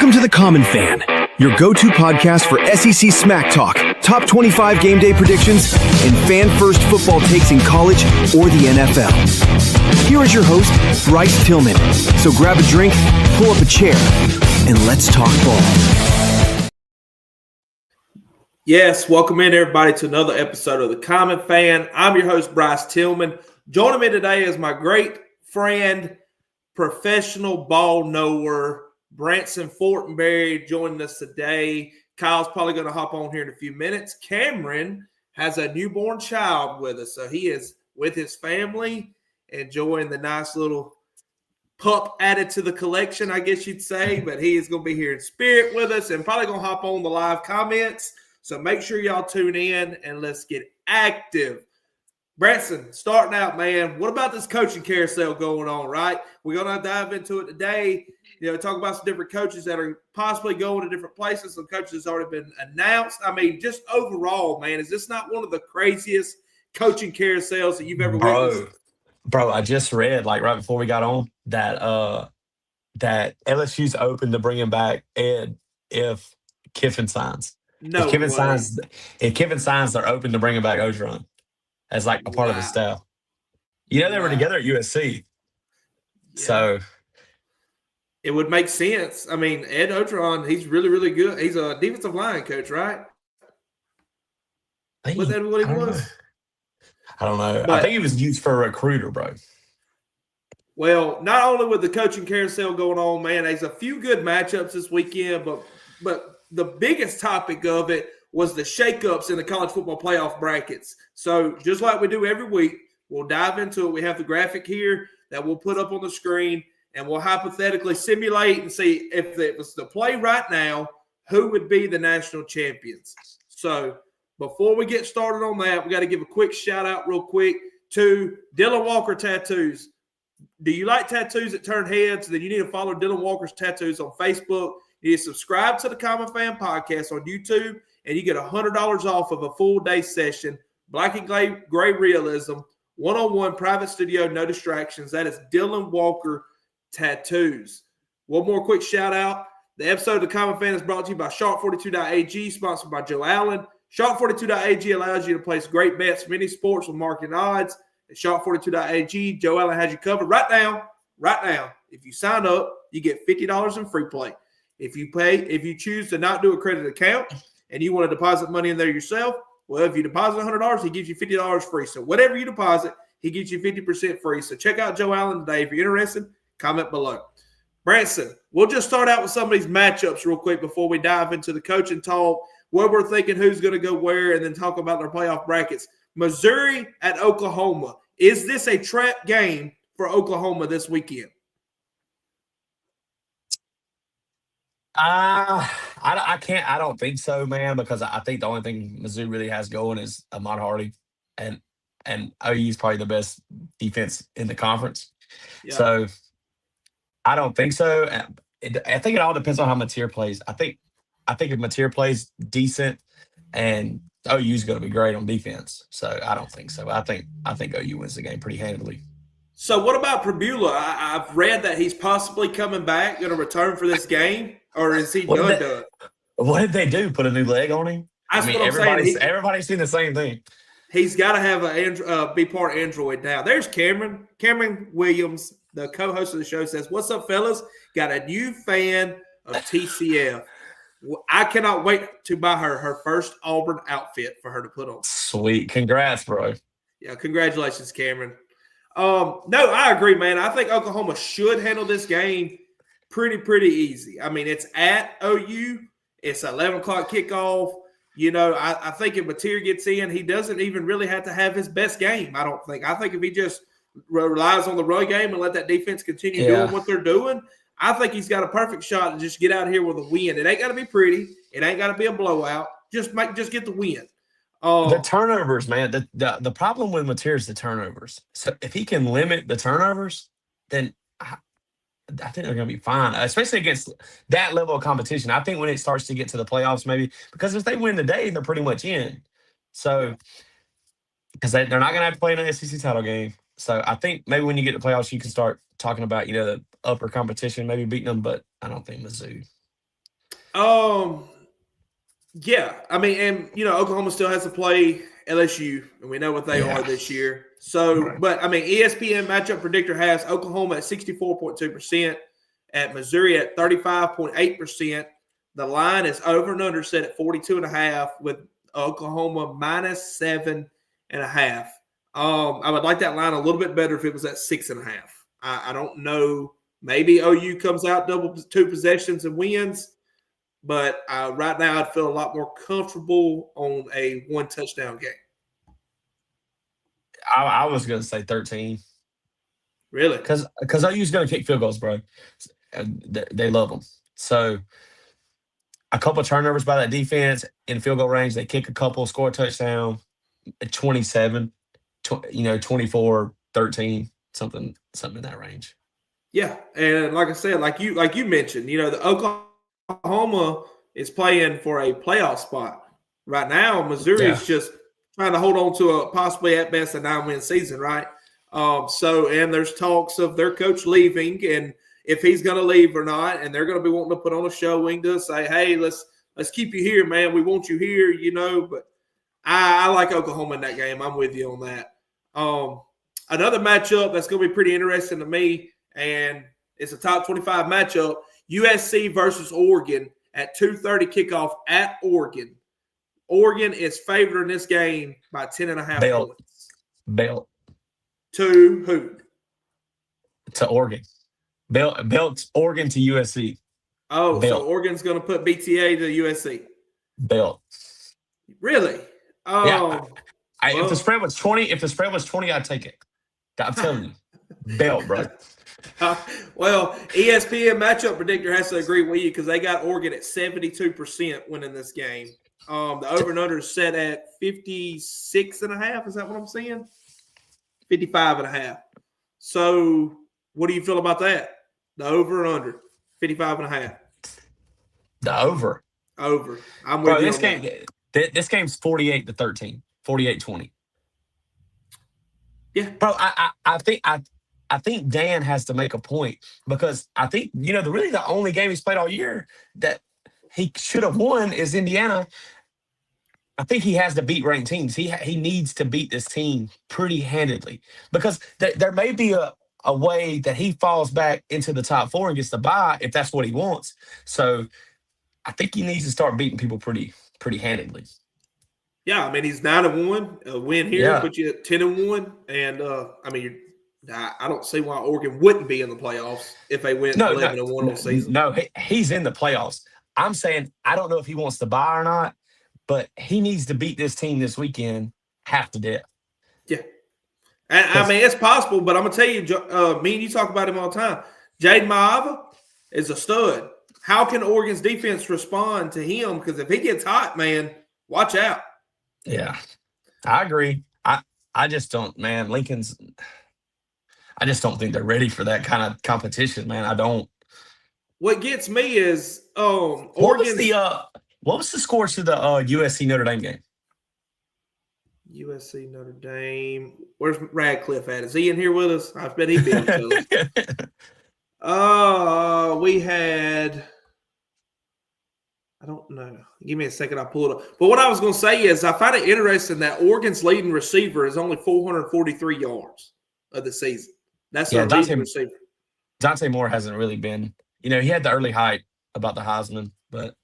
Welcome to The Common Fan, your go-to podcast for SEC smack talk, top 25 game day predictions, and fan-first football takes in college or the NFL. Here is your host, Bryce Tillman. So grab a drink, pull up a chair, and let's talk ball. Yes, welcome in everybody to another episode of The Common Fan. I'm your host, Bryce Tillman. Joining me today is my great friend, professional ball knower, Branson Fortenberry, joining us today. Kyle's probably going to hop on here in a few minutes. Cameron has a newborn child with us, so he is with his family, enjoying the nice little pup added to the collection, I guess you'd say. But he is going to be here in spirit with us and probably going to hop on the live comments. So make sure y'all tune in and let's get active. Branson, starting out, man, what about this coaching carousel going on, right? We're going to dive into it today. Talk about some different coaches that are possibly going to different places. Some coaches have already been announced. I mean, just overall, man, is this not one of the craziest coaching carousels that you've ever witnessed? Bro, I just read, right before we got on, that LSU's open to bringing back Ed if Kiffin signs. If Kiffin signs, they're open to bringing back Ogeron as a part of his staff. They were together at USC. Yeah. So it would make sense. I mean, Ed Ogeron, he's really, really good. He's a defensive line coach, right? Was that what he was? I don't know. But I think he was used for a recruiter, bro. Well, not only with the coaching carousel going on, man, there's a few good matchups this weekend, but the biggest topic of it was the shakeups in the college football playoff brackets. So just like we do every week, we'll dive into it. We have the graphic here that we'll put up on the screen, and we'll hypothetically simulate and see if it was to play right now, who would be the national champions. So before we get started on that, we got to give a quick shout out real quick to Dylan Walker Tattoos. Do you like tattoos that turn heads? Then you need to follow Dylan Walker's Tattoos on Facebook. You need to subscribe to the Common Fan Podcast on YouTube, and you get $100 off of a full day session. Black and gray realism, one-on-one private studio, no distractions. That is Dylan Walker Tattoos. One more quick shout out. The episode of the Common Fan is brought to you by Sharp42.ag, sponsored by Joe Allen. Sharp42.ag allows you to place great bets from any sports with market odds. At Sharp42.ag, Joe Allen has you covered right now. If you sign up, you get $50 in free play. If you choose to not do a credit account and you want to deposit money in there yourself, well, if you deposit $100, he gives you $50 free. So whatever you deposit, he gives you 50% free. So check out Joe Allen today. If you're interested, comment below. Branson, we'll just start out with some of these matchups real quick before we dive into the coaching talk, where we're thinking who's going to go where, and then talk about their playoff brackets. Missouri at Oklahoma. Is this a trap game for Oklahoma this weekend? I don't think so, man, because I think the only thing Mizzou really has going is Ahmad Hardy, and OU is probably the best defense in the conference. Yeah. So I don't think so. I think it all depends on how Mateer plays. I think if Mateer plays decent, and OU is going to be great on defense. So I don't think so. I think OU wins the game pretty handily. So what about Pribula? I've read that he's possibly coming back, going to return for this game. Or is he done? What did they do? Put a new leg on him? Everybody's seen the same thing. He's got to have be part Android now. There's Cameron. Cameron Williams, the co-host of the show, says, "What's up, fellas? Got a new fan of TCF. I cannot wait to buy her first Auburn outfit for her to put on." Sweet, congrats, bro. Yeah, congratulations, Cameron. No, I agree, man. I think Oklahoma should handle this game pretty easy. I mean, it's at OU. It's 11 o'clock kickoff. I think if Mateer gets in, he doesn't even really have to have his best game, I don't think. I think if he just relies on the run game and let that defense continue doing what they're doing, I think he's got a perfect shot to just get out here with a win. It ain't got to be pretty. It ain't got to be a blowout. Just get the win. The turnovers, man. The problem with Mateer is the turnovers. So if he can limit the turnovers, then I think they're going to be fine, especially against that level of competition. I think when it starts to get to the playoffs, maybe, because if they win today, they're pretty much in. So, because they're not going to have to play in an SEC title game. So I think maybe when you get to playoffs, you can start talking about, the upper competition, maybe beating them, but I don't think Mizzou. Yeah. I mean, and Oklahoma still has to play LSU, and we know what they are this year. So, but I mean, ESPN matchup predictor has Oklahoma at 64.2%, at Missouri at 35.8%. The line is over and under set at 42.5, with Oklahoma minus 7.5. I would like that line a little bit better if it was at 6.5. I don't know. Maybe OU comes out double 2 possessions and wins, but right now I'd feel a lot more comfortable on a 1 touchdown game. I was going to say 13. Really? Because OU's going to kick field goals, bro. They love them. So a couple of turnovers by that defense in field goal range. They kick a couple, score a touchdown at 27, 24, 13, something in that range. Yeah, and like I said, like you mentioned, the Oklahoma is playing for a playoff spot right now. Missouri is just trying to hold on to a possibly at best a 9-win season, right? And there's talks of their coach leaving, and if he's going to leave or not, and they're going to be wanting to put on a showing to say, hey, let's keep you here, man. We want you here, But I like Oklahoma in that game. I'm with you on that. Another matchup that's going to be pretty interesting to me, and it's a top 25 matchup, USC versus Oregon at 2:30 kickoff at Oregon. Oregon is favored in this game by 10.5 points. Belt. To who? To Oregon. Belt Oregon to USC. Oh, Belt. So Oregon's going to put BTA to USC. Belt. Really? Oh. Yeah. If the spread was 20, I'd take it. I'm telling you. Belt, bro. Well, ESPN matchup predictor has to agree with you because they got Oregon at 72% winning this game. The over and under is set at 56.5. Is that what I'm saying? 55.5. So, what do you feel about that? The over and under 55.5. The over. Over. I'm with you. This game's 48-13, 48-20. Yeah, bro. I think Dan has to make a point because I think the only game he's played all year that he should have won is Indiana. I think he has to beat ranked teams. He needs to beat this team pretty handedly because there may be a way that he falls back into the top 4 and gets the bye if that's what he wants. So I think he needs to start beating people pretty handedly. Yeah, I mean he's 9-1. A win here put you at 10-1, and I don't see why Oregon wouldn't be in the playoffs if they went 11-1 on the season. No, he's in the playoffs. I'm saying I don't know if he wants to buy or not, but he needs to beat this team this weekend half to death. Yeah. And I mean, it's possible, but I'm going to tell you, me and you talk about him all the time. Jaden Maava is a stud. How can Oregon's defense respond to him? Because if he gets hot, man, watch out. Yeah, I agree. I just don't, man. I just don't think they're ready for that kind of competition, man. I don't. What gets me is Oregon. What was the score to the USC Notre Dame game? USC Notre Dame. Where's Radcliffe at? Is he in here with us? I bet he'd be with us. We had. I don't know. Give me a second. I'll pull it up. But what I was going to say is I find it interesting that Oregon's leading receiver is only 443 yards of the season. That's their leading receiver. Dante Moore hasn't really been. He had the early hype about the Heisman, but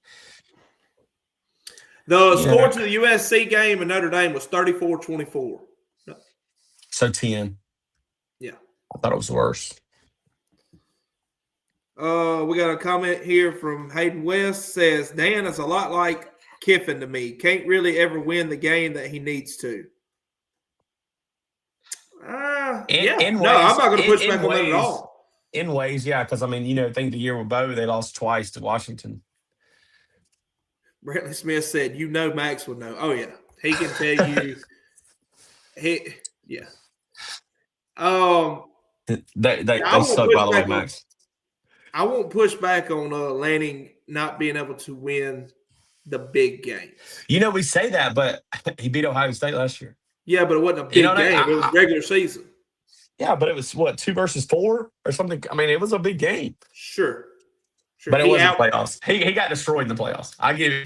the score to the USC game in Notre Dame was 34-24. So 10. Yeah. I thought it was worse. We got a comment here from Hayden West. Says, Dan is a lot like Kiffin to me. Can't really ever win the game that he needs to. I'm not going to push back on that at all. In ways, yeah, because, think the year with Bo, they lost twice to Washington. Brantley Smith said, Max would know. Oh, yeah. He can tell you. Yeah. They suck, by the way, Max. I won't push back on Lanning not being able to win the big games. We say that, but he beat Ohio State last year. Yeah, but it wasn't a big game. It was regular season. Yeah, but it was, 2 versus 4 or something? It was a big game. Sure. Sure. But it wasn't playoffs. He got destroyed in the playoffs. I'll give you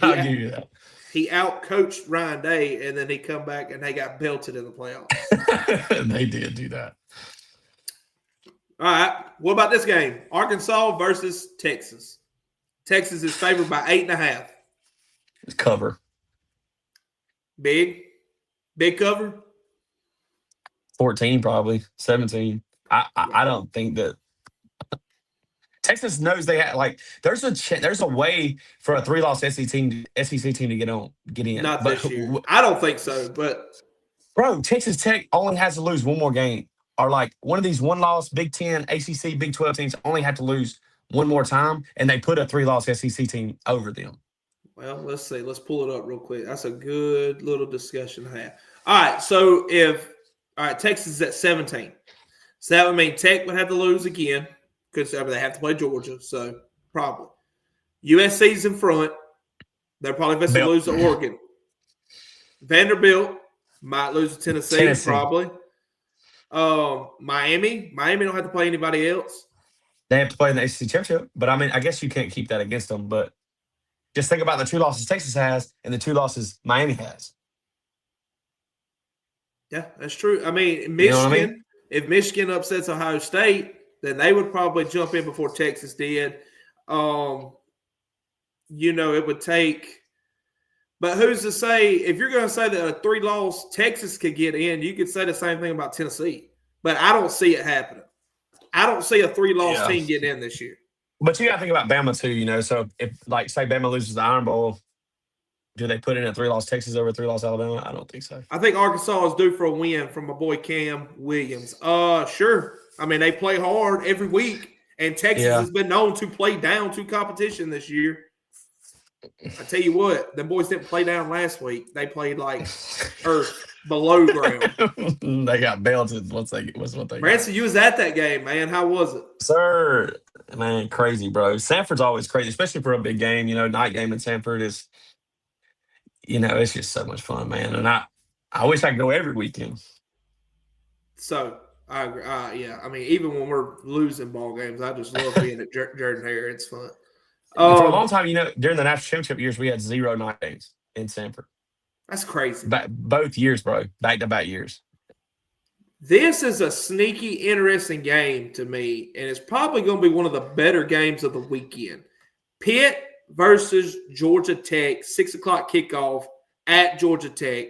that. He outcoached Ryan Day, and then he come back and they got belted in the playoffs. They did do that. All right. What about this game? Arkansas versus Texas. Texas is favored by 8.5. It's cover. Big cover. 14 probably 17. I don't think that Texas knows they have there's a way for a 3-loss SEC team to get in. Not this year. I don't think so. But bro, Texas Tech only has to lose one more game. Or one of these 1-loss Big 10, ACC, Big 12 teams only have to lose one more time, and they put a 3-loss SEC team over them. Well, let's see. Let's pull it up real quick. That's a good little discussion to have. All right. So Texas is at 17. So that would mean Tech would have to lose again because they have to play Georgia. So probably USC's in front. They're probably best to lose to Oregon. Vanderbilt might lose to Tennessee. Probably. Miami don't have to play anybody else. They have to play in the ACC championship, but I guess you can't keep that against them. But just think about the 2 losses Texas has and the 2 losses Miami has. Yeah, that's true. Michigan, if Michigan upsets Ohio State, then they would probably jump in before Texas did. It would take. But who's to say, if you're going to say that a 3-loss Texas could get in, you could say the same thing about Tennessee. But I don't see it happening. I don't see a 3-loss team getting in this year. But you got to think about Bama too, So if, say, Bama loses the Iron Bowl, do they put in a 3-loss Texas over a 3-loss Alabama? I don't think so. I think Arkansas is due for a win from my boy Cam Williams. Sure. They play hard every week, and Texas has been known to play down to competition this year. I tell you what, the boys didn't play down last week. They played like earth below ground. They got belted once they Branson, you was at that game, man. How was it? Sir, man, crazy, bro. Sanford's always crazy, especially for a big game. Night game in Sanford is, it's just so much fun, man. And I wish I could go every weekend. So I agree. Even when we're losing ball games, I just love being at Jordan-Hare. It's fun. For a long time, during the national championship years, we had 0 night games in Sanford. That's crazy. Both years, bro. Back-to-back years. This is a sneaky, interesting game to me, and it's probably going to be one of the better games of the weekend. Pitt versus Georgia Tech, 6 o'clock kickoff at Georgia Tech.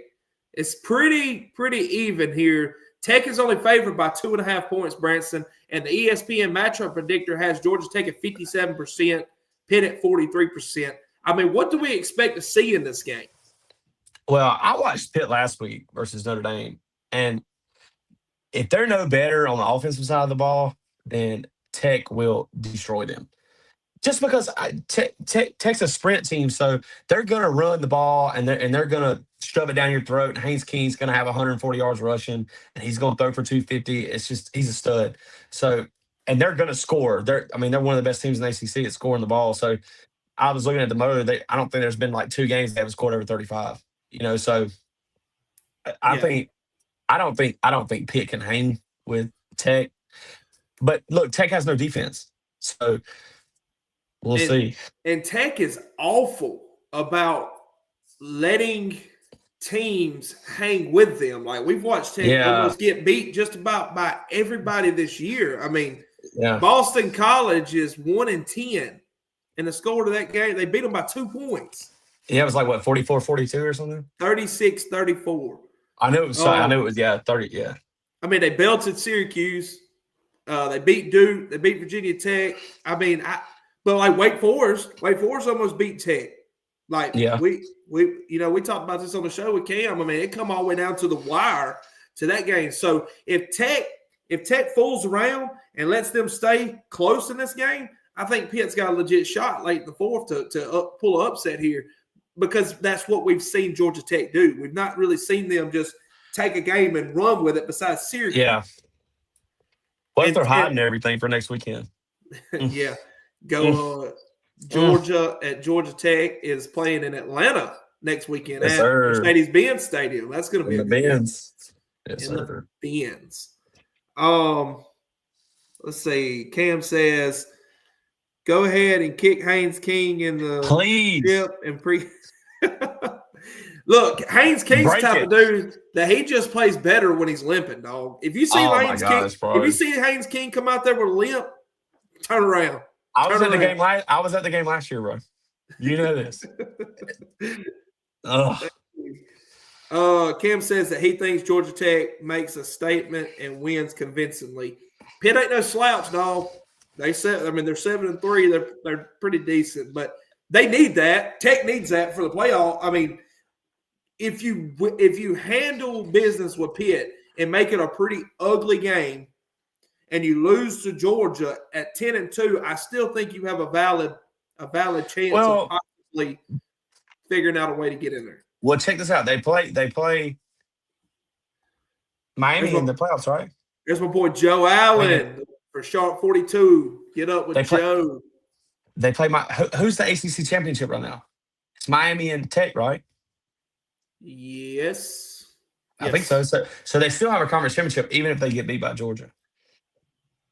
It's pretty even here. Tech is only favored by 2.5 points, Branson, and the ESPN matchup predictor has Georgia Tech at 57%. Pitt at 43%. What do we expect to see in this game? Well, I watched Pitt last week versus Notre Dame, and if they're no better on the offensive side of the ball, then Tech will destroy them. Just because Tech's a sprint team, so they're going to run the ball and they're going to shove it down your throat. And Haynes Keen's going to have 140 yards rushing, and he's going to throw for 250. It's just he's a stud. So. And they're going to score. They're one of the best teams in the ACC at scoring the ball. So I was looking at the motor. I don't think there's been 2 games they haven't scored over 35. So I don't think Pitt can hang with Tech. But look, Tech has no defense, so we'll see. And Tech is awful about letting teams hang with them. We've watched Tech almost get beat just about by everybody this year. Boston College is 1-10, and the score to that game, they beat them by 2 points. Yeah, it was 44-42 or something. 36-34. I knew it was. 30. Yeah. They belted Syracuse. They beat Duke. They beat Virginia Tech. But Wake Forest almost beat Tech. We talked about this on the show with Cam. It come all the way down to the wire to that game. So if Tech fools around and lets them stay close in this game, I think Pitt's got a legit shot late in the fourth to pull an upset here, because that's what we've seen Georgia Tech do. We've not really seen them just take a game and run with it besides Syracuse. Yeah. What if they're hiding everything for next weekend? Yeah. Georgia at Georgia Tech is playing in Atlanta next weekend at Mercedes-Benz Stadium. That's going to be the Benz. Yes, sir. The Benz. Let's see. Cam says Go ahead and kick Haynes King in the ship and Look, Haynes King's the type of dude that he just plays better when he's limping, dog. If you see Haynes King come out there with a limp, turn around. I was at the game last year, bro. You know this. Kim says that he thinks Georgia Tech makes a statement and wins convincingly. Pitt ain't no slouch, dog. They're 7-3. They're pretty decent, but they need that. Tech needs that for the playoff. I mean, if you handle business with Pitt and make it a pretty ugly game, and you lose to Georgia at 10-2, I still think you have a valid chance of possibly figuring out a way to get in there. Well, check this out. They play Miami in the playoffs, right? There's my boy Joe Allen for Sharp 42. Get up with Joe. They play who's the ACC championship right now? It's Miami and Tech, right? Yes. I think so. So they still have a conference championship, even if they get beat by Georgia.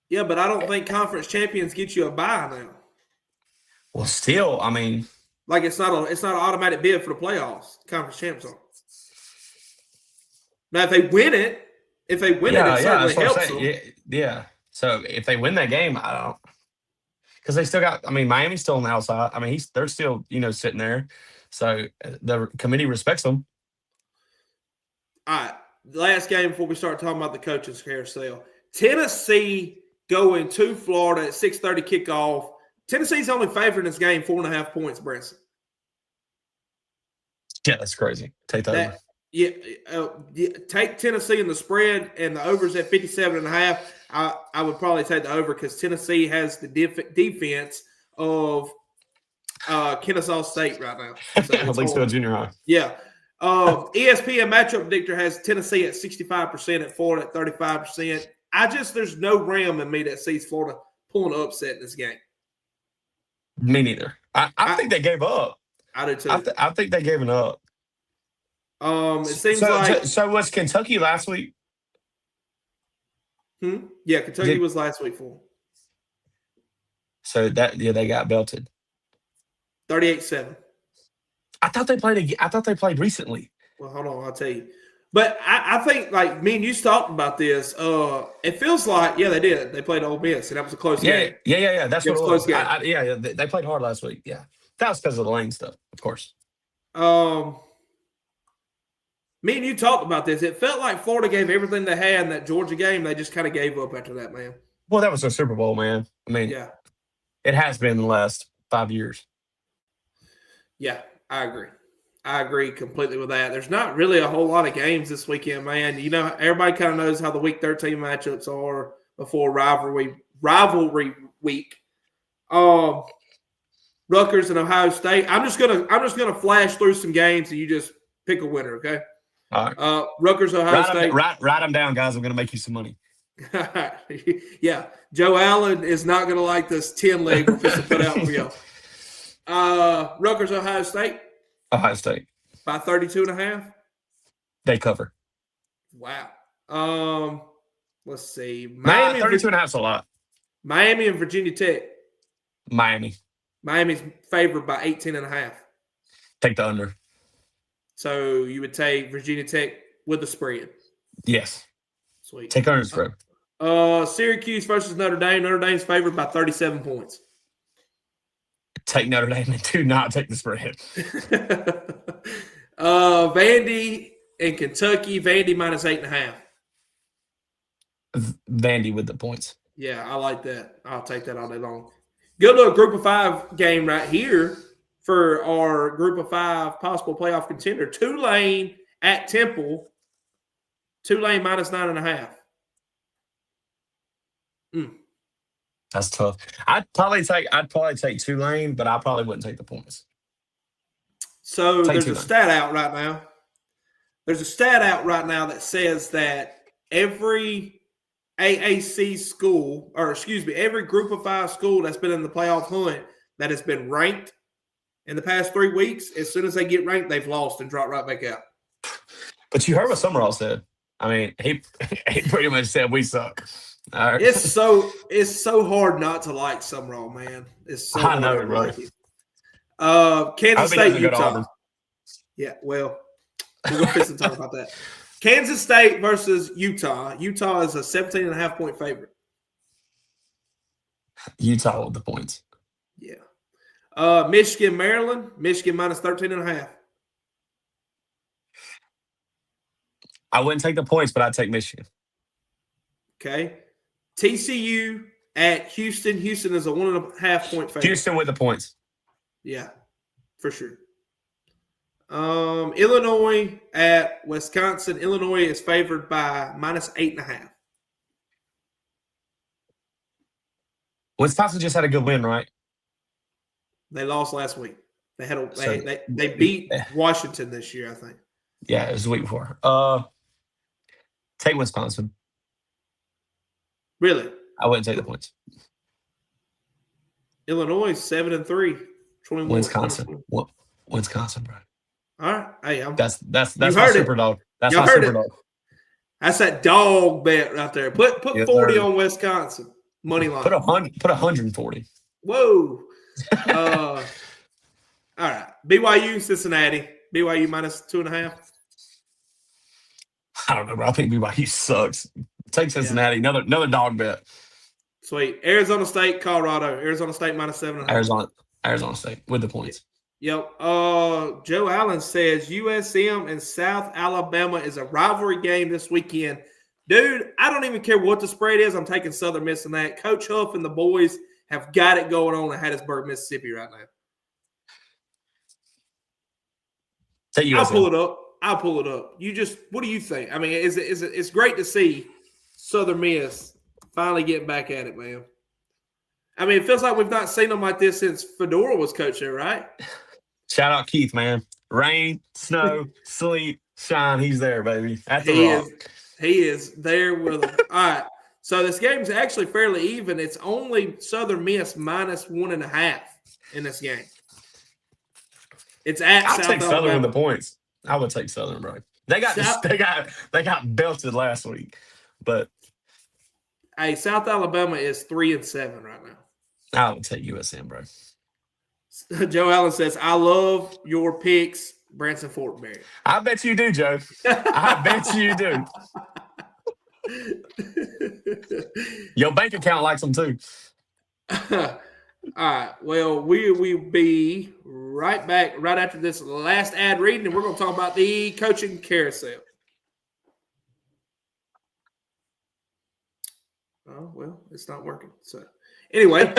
Yeah, but I don't think conference champions get you a bye now. Well, still, I mean, like it's not an automatic bid for the playoffs. Conference champs are. Now, if they win it, it certainly helps them. Yeah. So if they win that game, I don't, because they still got. I mean, Miami's still on the outside. I mean, they're still sitting there. So the committee respects them. All right, last game before we start talking about the coaches carousel. Tennessee going to Florida at 6:30 kickoff. Tennessee's only favored in this game 4.5 points, Branson. Yeah, that's crazy. Take that over. Yeah, take Tennessee in the spread, and the over's at 57.5. I would probably take the over because Tennessee has the defense of Kennesaw State right now. So at least to a junior high. Yeah. ESPN matchup predictor has Tennessee at 65% and Florida at 35%. There's no realm in me that sees Florida pulling an upset in this game. Me neither. I think they gave up. I do too. I think they gave it up. It seems like. So was Kentucky last week? Yeah, Kentucky was last week for them. So they got belted. 38-7. I thought they played recently. Well, hold on, I'll tell you. But I think, like, me and you talked about this. It feels like, they did. They played Ole Miss, and that was a close game. Yeah. That's what it was. Close game. They played hard last week. Yeah. That was because of the lane stuff, of course. Me and you talked about this. It felt like Florida gave everything they had in that Georgia game. They just kind of gave up after that, man. Well, that was their Super Bowl, man. I mean, it has been the last 5 years. Yeah, I agree completely with that. There's not really a whole lot of games this weekend, man. Everybody kind of knows how the Week 13 matchups are before rivalry week. Rutgers and Ohio State. I'm just gonna flash through some games and you just pick a winner, okay? All right. Rutgers, Ohio State. Write them down, guys. I'm gonna make you some money. Yeah, Joe Allen is not gonna like this 10 leg we're supposed to put out for y'all. Rutgers, Ohio State. Ohio State. By 32.5? They cover. Wow. Let's see. Miami 32.5 is a lot. Miami and Virginia Tech. Miami's favored by 18.5. Take the under. So you would take Virginia Tech with the spread? Yes. Sweet. Take under spread. Syracuse versus Notre Dame. Notre Dame's favored by 37 points. Take Notre Dame and do not take the spread. Vandy and Kentucky. Vandy minus 8.5. Vandy with the points. Yeah, I like that. I'll take that all day long. Good little Group of 5 game right here for our Group of 5 possible playoff contender. Tulane at Temple. Tulane minus 9.5. That's tough. I'd probably take Tulane, but I probably wouldn't take the points. So there's a stat out right now. There's a stat out right now that says that every AAC school, every Group of 5 school that's been in the playoff hunt that has been ranked in the past 3 weeks, as soon as they get ranked, they've lost and dropped right back out. But you heard what Summerall said. I mean, he pretty much said we suck. All right. It's so hard not to like Summerall, man. It's so hard to like it. Kansas State, Utah. Yeah, well, we're going to talk about that. Kansas State versus Utah. Utah is a 17.5-point favorite. Utah with the points. Yeah. Michigan, Maryland. Michigan minus 13.5. I wouldn't take the points, but I'd take Michigan. Okay. TCU at Houston. Houston is a 1.5-point favorite. Houston with the points. Yeah, for sure. Illinois at Wisconsin. Illinois is favored by minus 8.5. Wisconsin just had a good win, right? They lost last week. They had they beat Washington this year, I think. Yeah, it was the week before. Take Wisconsin. Really? I wouldn't take the points. Illinois 7-3. 21. Wisconsin. Wisconsin, bro. All right. Hey, that's my super dog. That's my super dog. That's that dog bet right there. Put 40 on Wisconsin. Money line. Put 140. Whoa. All right. BYU, Cincinnati. BYU minus 2.5. I don't know, bro. I think BYU sucks. Take Cincinnati. Yeah. Another dog bet. Sweet. Arizona State, Colorado. Arizona State minus 7.5. Arizona State with the points. Yep. Joe Allen says USM and South Alabama is a rivalry game this weekend. Dude, I don't even care what the spread is. I'm taking Southern Miss in that. Coach Huff and the boys have got it going on in Hattiesburg, Mississippi right now. I'll pull it up. What do you think? I mean, it's great to see Southern Miss finally getting back at it, man. I mean, it feels like we've not seen them like this since Fedora was coach there, right? Shout out Keith, man. Rain, snow, sleet, shine. He's there, baby. At the rock. He is there with them. All right. So this game's actually fairly even. It's only Southern Miss minus 1.5 in this game. It's at South take Alabama. Southern with the points. I would take Southern, bro. They got belted last week, but hey, South Alabama is 3-7 right now. I would take USM, bro. Joe Allen says, "I love your picks, Branson Fortenberry." I bet you do, Joe. I bet you do. Your bank account likes them too. All right. Well, we will be right back right after this last ad reading, and we're going to talk about the coaching carousel. Oh, well, it's not working. So, anyway,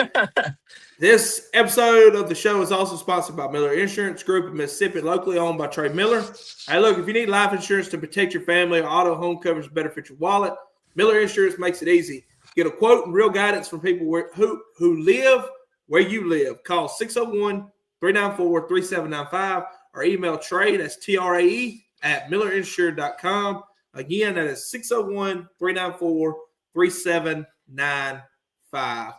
this episode of the show is also sponsored by Miller Insurance Group of Mississippi, locally owned by Trey Miller. Hey, look, if you need life insurance to protect your family, or auto home coverage to better fit your wallet, Miller Insurance makes it easy. Get a quote and real guidance from people who live where you live. Call 601-394-3795 or email Trey, that's TRAE, at millerinsure.com. Again, that is 601-394-3795.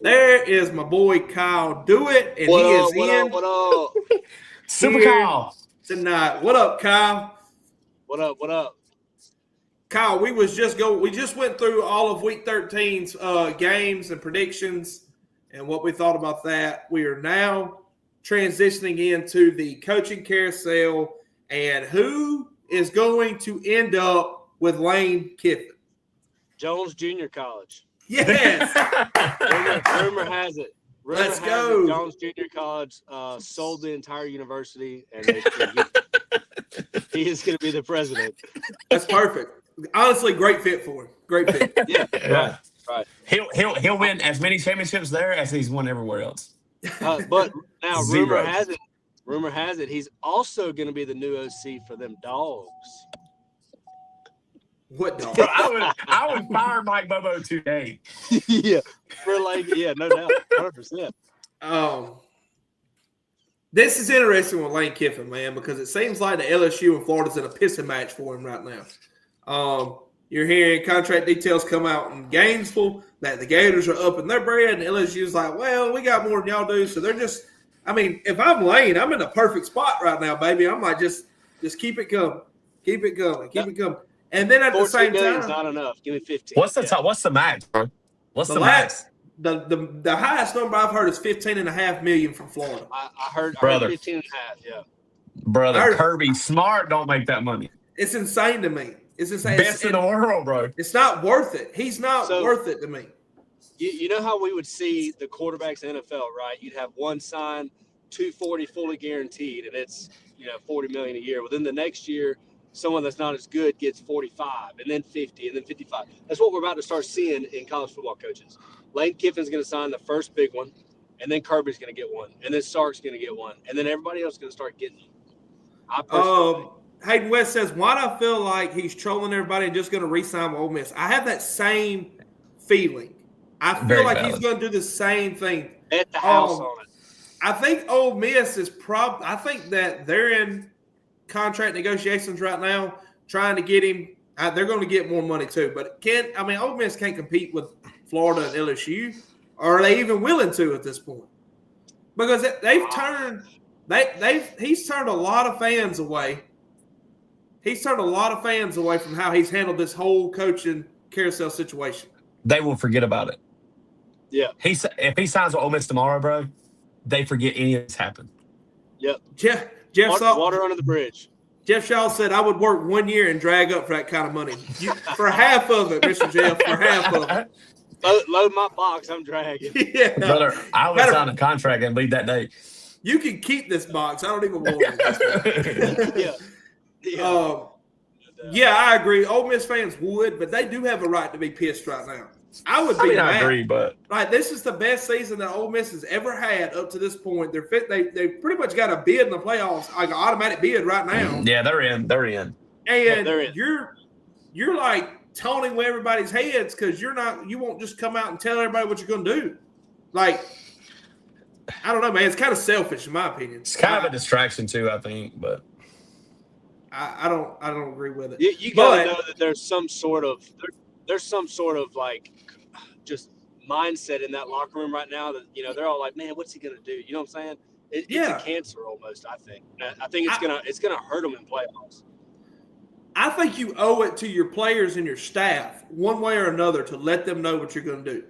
There is my boy Kyle Dewitt, and What up? Super Kyle tonight. What up, Kyle? What up? Kyle, we just went through all of Week 13's games and predictions and what we thought about that. We are now transitioning into the coaching carousel and who is going to end up with Lane Kiffin. Jones Junior College. Yes. rumor has it. Let's go. Jones Junior College sold the entire university, and he is going to be the president. That's perfect. Honestly, great fit for him. Great fit. Yeah. Right. He'll win as many championships there as he's won everywhere else. But now Zero. rumor has it he's also going to be the new OC for them dogs. What dog? Bro, I would fire Mike Bobo today. No doubt, 100%. This is interesting with Lane Kiffin, man, because it seems like the LSU and Florida's in a pissing match for him right now. You're hearing contract details come out in Gainesville that the Gators are up in their bread, and LSU's like, well, we got more than y'all do. So they're just – I mean, if I'm Lane, I'm in a perfect spot right now, baby. I'm like, just keep it coming. Keep it coming. And then at the 14 same million is time, not enough. Give me 15. What's the top? What's the max, bro? What's the max? The highest number I've heard is $15.5 million from Florida. I heard 15 and a half, yeah. Brother, Kirby Smart don't make that money. It's insane to me. It's insane. Best in the world, bro. It's not worth it. He's not worth it to me. You know how we would see the quarterbacks in the NFL, right? You'd have one sign, 240 fully guaranteed, and it's $40 million a year. Well, then the next year, someone that's not as good gets 45, and then 50, and then 55. That's what we're about to start seeing in college football coaches. Lane Kiffin's going to sign the first big one, and then Kirby's going to get one, and then Sark's going to get one, and then everybody else is going to start getting them. I personally Hayden West says, why do I feel like he's trolling everybody and just going to re-sign with Ole Miss? I have that same feeling. I feel like he's going to do the same thing. Bet the house on it. I think Ole Miss is I think that they're in contract negotiations right now trying to get him. They're going to get more money too. But Ole Miss can't compete with Florida and LSU. Or are they even willing to at this point? Because he's turned a lot of fans away. He's turned a lot of fans away from how he's handled this whole coaching carousel situation. They will forget about it. Yeah. If he signs with Ole Miss tomorrow, bro, they forget any of this happened. Yep. Jeff water under the bridge. Jeff Shaw said, I would work 1 year and drag up for that kind of money. For half of it, Mr. Jeff, for half of it. Load my box, I'm dragging. Yeah. Brother, I would sign a contract and leave that day. You can keep this box. I don't even want it. Yeah, I agree. Ole Miss fans would, but they do have a right to be pissed right now. I would be mad. I agree, but this is the best season that Ole Miss has ever had up to this point. They pretty much got a bid in the playoffs, like an automatic bid right now. Yeah, they're in. And you're like taunting with everybody's heads because you won't just come out and tell everybody what you're going to do. Like, I don't know, man. It's kind of selfish in my opinion. It's kind of a distraction too, I think, but I don't agree with it. You gotta know that there's some sort of like just mindset in that locker room right now that they're all like, man, what's he gonna do? You know what I'm saying? It's a cancer almost. I think it's gonna hurt them in playoffs. I think you owe it to your players and your staff one way or another to let them know what you're going to do.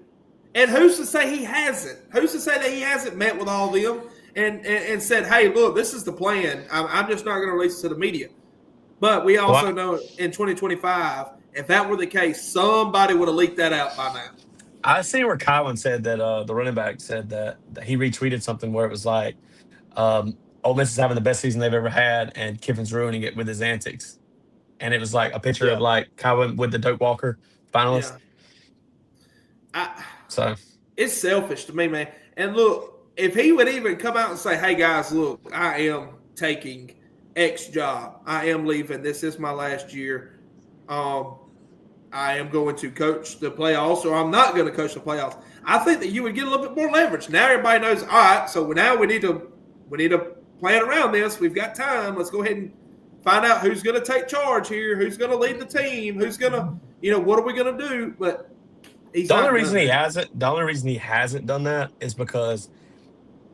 And who's to say he hasn't? Who's to say that he hasn't met with all of them and said, hey, look, this is the plan. I'm just not going to release it to the media. But we also know in 2025, if that were the case, somebody would have leaked that out by now. I see where Kylan said that the running back said that he retweeted something where it was like, Ole Miss is having the best season they've ever had, and Kiffin's ruining it with his antics. And it was like a picture of like Kylan with the Doak Walker finalist. Yeah. So it's selfish to me, man. And look, if he would even come out and say, hey, guys, look, I am taking X job. I am leaving. This is my last year. I am going to coach the playoffs, or I'm not going to coach the playoffs. I think that you would get a little bit more leverage. Now everybody knows, all right, so now we need to plan around this. We've got time. Let's go ahead and find out who's going to take charge here, who's going to lead the team, who's going to, what are we going to do? But the only reason he hasn't done that is because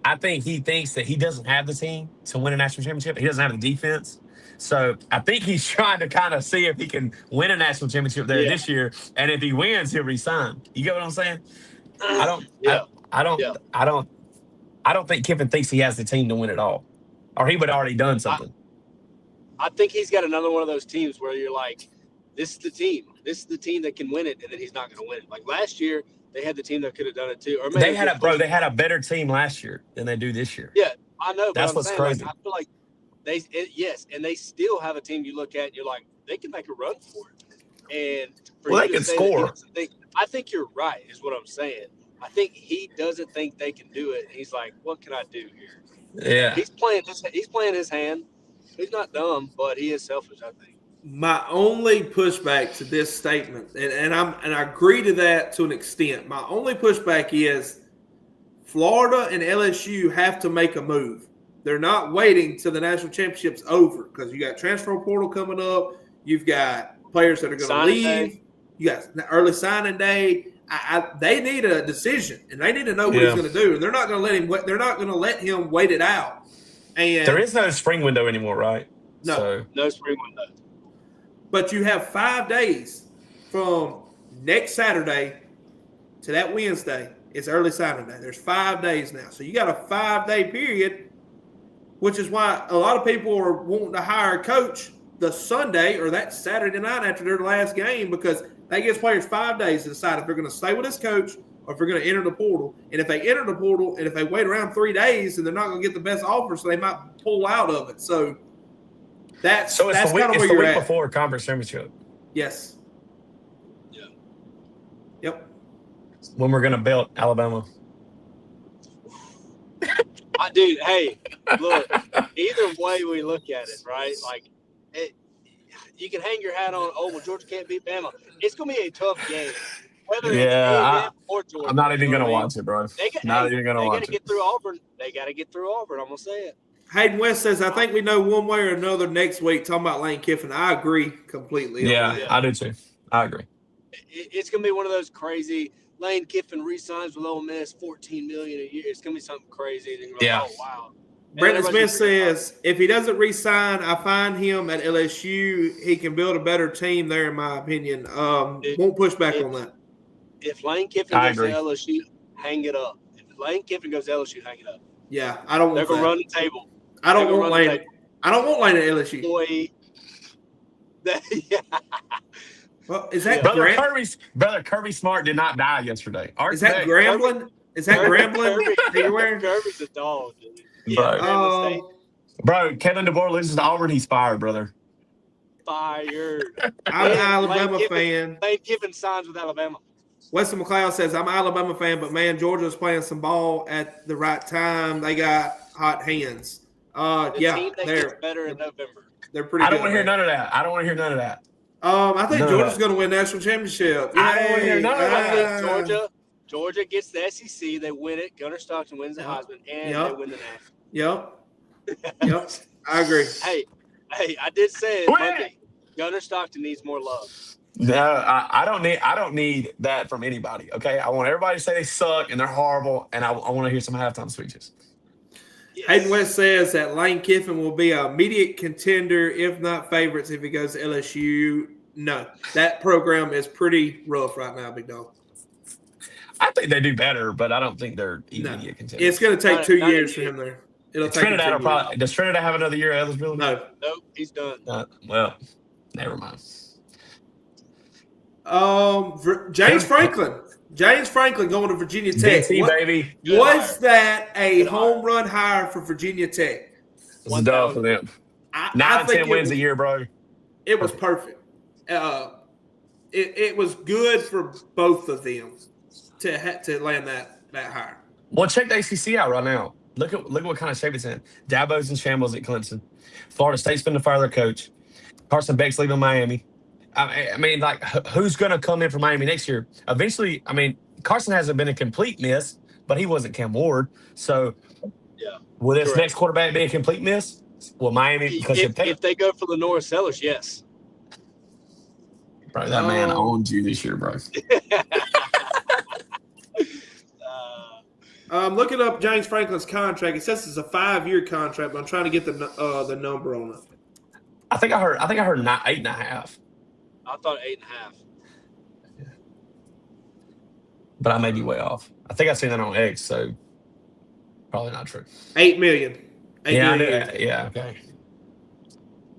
I think he thinks that he doesn't have the team to win a national championship. He doesn't have the defense. So I think he's trying to kind of see if he can win a national championship there this year. And if he wins, he'll resign. You get what I'm saying? I don't think Kiffin thinks he has the team to win it all, or he would have already done something. I think he's got another one of those teams where you're like, this is the team. This is the team that can win it, and then he's not going to win it. Like last year, they had the team that could have done it too. Or maybe they had a better team last year than they do this year. Yeah, I know. That's what's crazy. Like, I feel like and they still have a team you look at and you're like, they can make a run for it. And they can score. I think you're right, is what I'm saying. I think he doesn't think they can do it. He's like, what can I do here? Yeah. He's playing his hand. He's not dumb, but he is selfish, I think. My only pushback to this statement, and I agree to that to an extent. My only pushback is Florida and LSU have to make a move. They're not waiting till the national championship's over because you got transfer portal coming up. You've got players that are going to leave. Day. You got early signing day. They need a decision, and they need to know what he's going to do. And they're not going to let him. They're not going to let him wait it out. And there is no spring window anymore, right? No, no spring window. But you have 5 days from next Saturday to that Wednesday. It's early signing day. There's 5 days now. So you got a 5-day period, which is why a lot of people are wanting to hire a coach the Sunday or that Saturday night after their last game, because that gives players 5 days to decide if they're going to stay with this coach or if they're going to enter the portal. And if they enter the portal and if they wait around 3 days, then they're not going to get the best offer, so they might pull out of it. So that's kind of where it's the you're week at. Before conference championship. Yes. Yeah. Yep. When we're going to belt Alabama. Dude, hey, look, either way we look at it, right? Like, you can hang your hat on, well, Georgia can't beat Bama. It's going to be a tough game. Whether it's A&M or Georgia. I'm not even going to watch it, bro. Not even going to watch it. They got to get through Auburn. They got to get through Auburn. I'm going to say it. Hayden West says, I think we know one way or another next week, talking about Lane Kiffin. I agree completely. Yeah, I do too. I agree. It's going to be one of those crazy – Lane Kiffin re-signs with Ole Miss, $14 million a year. It's going to be something crazy. Yeah. Oh, wow. Brandon Smith says, if he doesn't re-sign, I find him at LSU. He can build a better team there, in my opinion. Won't push back on that. If Lane Kiffin goes to LSU, hang it up. If Lane Kiffin goes to LSU, hang it up. Yeah, I don't want They're going to run the table. I don't want Lane. I don't want Lane at LSU. Boy. Yeah. Well, is that Brother Kirby Smart did not die yesterday. Is that Grambling? Is that Grambling? Kirby's a dog, dude. Yeah, bro, Kevin DeBoer loses to Auburn. He's fired, brother. Fired. I'm an Alabama fan. Lane Kiffin signs with Alabama. Weston McLeod says, I'm an Alabama fan, but, man, Georgia's playing some ball at the right time. They got hot hands. The team that gets better in November. They're pretty good. I don't want to hear none of that. I think Georgia's going to win national championship. I don't want to hear none of that. I think Georgia gets the SEC. They win it. Gunnar Stockton wins the Heisman, and they win the national. Yep. I agree. Hey, I did say it Monday. Gunnar Stockton needs more love. No, I don't need that from anybody. Okay, I want everybody to say they suck and they're horrible, and I want to hear some halftime speeches. Yes. Hayden West says that Lane Kiffin will be an immediate contender, if not favorites, if he goes to LSU. No, that program is pretty rough right now, big dog. I think they do better, but I don't think they're immediate contenders. It's going to take 2 years for him there. Does Trinidad have another year of eligibility? No. Nope, he's done. Well, never mind. James Franklin going to Virginia Tech. Baby. Was that a home run hire for Virginia Tech? It's done for them. 9 10 wins a year, bro. It was perfect. It was good for both of them to land that hire. Well, check the ACC out right now. Look at what kind of shape it's in. Dabo's in shambles at Clemson. Florida State's been to fire their coach. Carson Beck's leaving Miami. I mean, like, who's going to come in for Miami next year? Eventually, I mean, Carson hasn't been a complete miss, but he wasn't Cam Ward. So, will this next quarterback be a complete miss? Will Miami? Because if they go for the Norris Sellers, yes. Bro, that man owned you this year, bro. I'm looking up James Franklin's contract. It says it's a 5-year contract, but I'm trying to get the number on it. I think I heard 8.5. I thought 8.5. Yeah. But I may be way off. I think I seen that on X, so probably not true. $8 million. Yeah. Okay.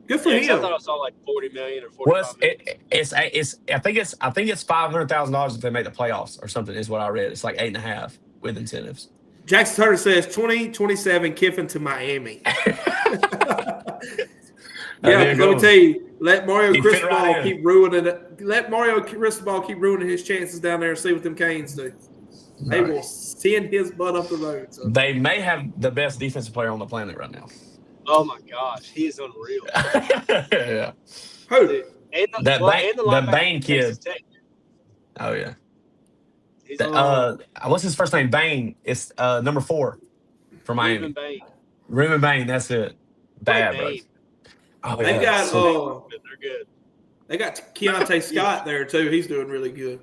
Good for him. I thought I saw like $40 million or $45 million. I think it's $500,000 if they make the playoffs or something. Is what I read. It's like 8.5 with incentives. Jackson Turner says 2027 Kiffin to Miami. Let me tell you, let Mario Cristobal keep ruining it. Let Mario Cristobal keep ruining his chances down there and see what them Canes do. They will send his butt up the road. So. They may have the best defensive player on the planet right now. Oh my gosh, he is unreal. Yeah. Who? The Bain kid. Oh yeah. What's his first name? Bain. It's number 4 for Miami. Reuben Bain. That's it. Bad, bro. Oh, They're good. They got Keontae Scott there too. He's doing really good.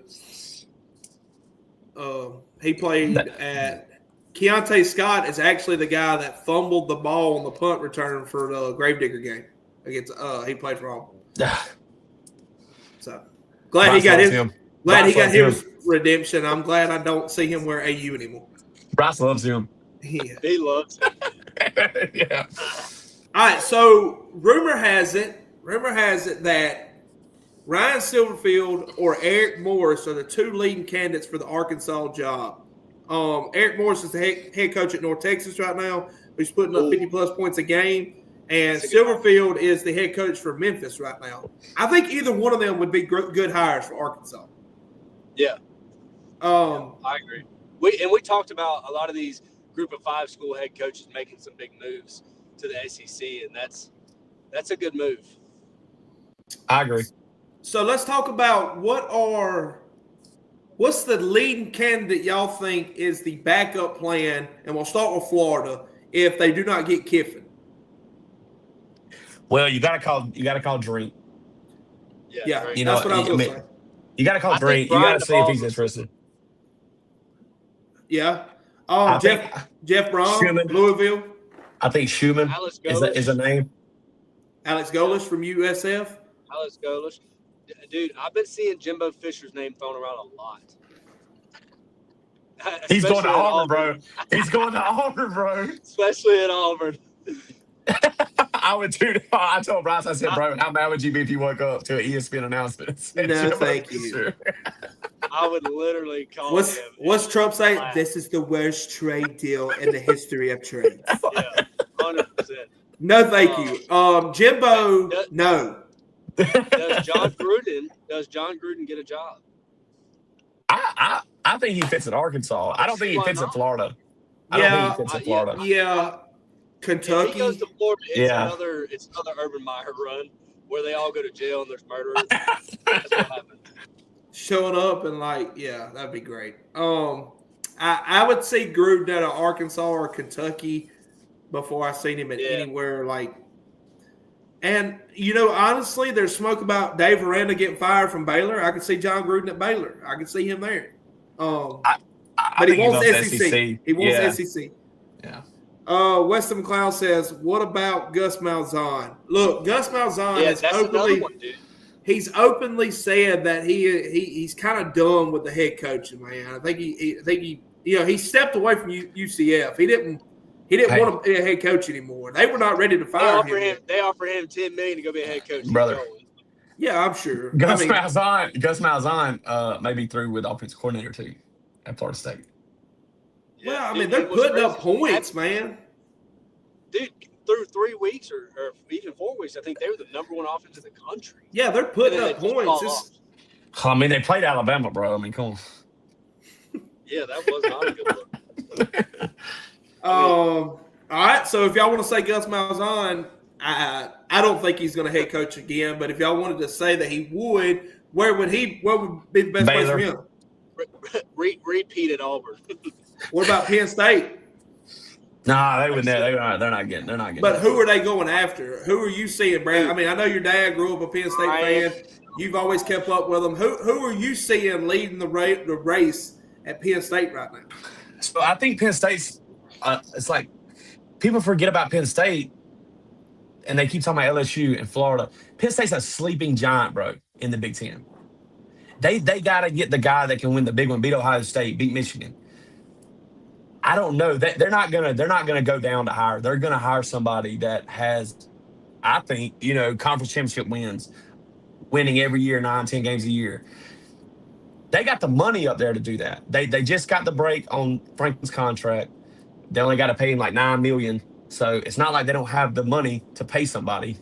He played at Keontae Scott is actually the guy that fumbled the ball on the punt return for the Gravedigger game against. He played for Auburn. So glad he got his redemption. I'm glad I don't see him wear AU anymore. Bryce loves him. Yeah. He loves it. Yeah. All right, so rumor has it that Ryan Silverfield or Eric Morris are the two leading candidates for the Arkansas job. Eric Morris is the head coach at North Texas right now. He's putting up 50-plus points a game. And Silverfield is the head coach for Memphis right now. I think either one of them would be good hires for Arkansas. Yeah. I agree. We talked about a lot of these Group of 5 school head coaches making some big moves to the SEC, and that's a good move. I agree. So let's talk about what's the leading candidate y'all think is the backup plan, and we'll start with Florida if they do not get Kiffin. Well, you gotta call Drink. Yeah, Drink. You know, that's what I was going to say. You gotta call Drink. You gotta see if he's interested. Yeah. Jeff Braun, Schumann. Louisville. I think Schumann is a name. Alex Golesh from USF. Alex Golesh. Dude, I've been seeing Jimbo Fisher's name thrown around a lot. He's going to Auburn, bro. He's going to Auburn, bro. Especially at Auburn. I told Bryce, I said, bro, how mad would you be if you woke up to an ESPN announcement? No, thank you. I would literally call him. What's Trump saying? This is the worst trade deal in the history of trades. Yeah, 100%. No, thank you. Jimbo, no. Does John Gruden get a job? I think he fits in Arkansas. I don't think he fits in Florida. I don't think he fits in Florida. Yeah. Kentucky. If he goes to Florida, it's another Urban Meyer run where they all go to jail and there's murderers. That's what happened. Showing up and that'd be great. I would see Gruden at Arkansas or Kentucky before I seen him at anywhere And honestly, there's smoke about Dave Aranda getting fired from Baylor. I could see John Gruden at Baylor. I could see him there. But he wants SEC. He wants SEC. Yeah. Weston McLeod says, "What about Gus Malzahn?" Look, Gus Malzahn is he's openly said that he's kind of done with the head coaching, man. I think he stepped away from UCF. He didn't want to be a head coach anymore. They were not ready to fire him. They offered him $10 million to go be a head coach, brother. Yeah, I'm sure. Gus Malzahn may be through with offensive coordinator too at Florida State. Well, they're putting up points, man. Dude, through 3 weeks or even 4 weeks, I think they were the number 1 offense in the country. Yeah, they're putting up points. They played Alabama, bro. Come on. Yeah, that was not a good look. All right, so if y'all want to say Gus Malzahn, I don't think he's going to head coach again. But if y'all wanted to say that he would, where would be the best place for him? Repeat at Auburn. What about Penn State? Nah, they wouldn't. They're not getting. But who are they going after? Who are you seeing, Brad? I know your dad grew up a Penn State fan. You've always kept up with them. Who are you seeing leading the race at Penn State right now? So I think Penn State's. It's like people forget about Penn State, and they keep talking about LSU and Florida. Penn State's a sleeping giant, bro, in the Big Ten. They got to get the guy that can win the big one, beat Ohio State, beat Michigan. I don't know that they're not gonna go down to hire. They're gonna hire somebody that has, I think, conference championship wins, winning every year, 9-10 games a year. They got the money up there to do that. They just got the break on Franklin's contract. They only got to pay him like $9 million, so it's not like they don't have the money to pay somebody.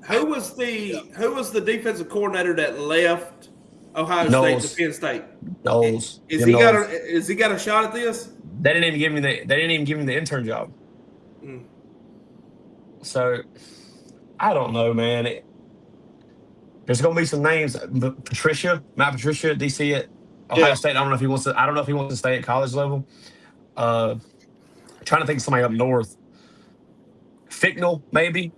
Who was the defensive coordinator that left Ohio State to Penn State? Knowles. Has he got a shot at this? They didn't even give him the intern job. So I don't know, man. There's gonna be some names. Matt Patricia, DC at Ohio State. I don't know if he wants to stay at college level. Trying to think of somebody up north. Ficknell, maybe,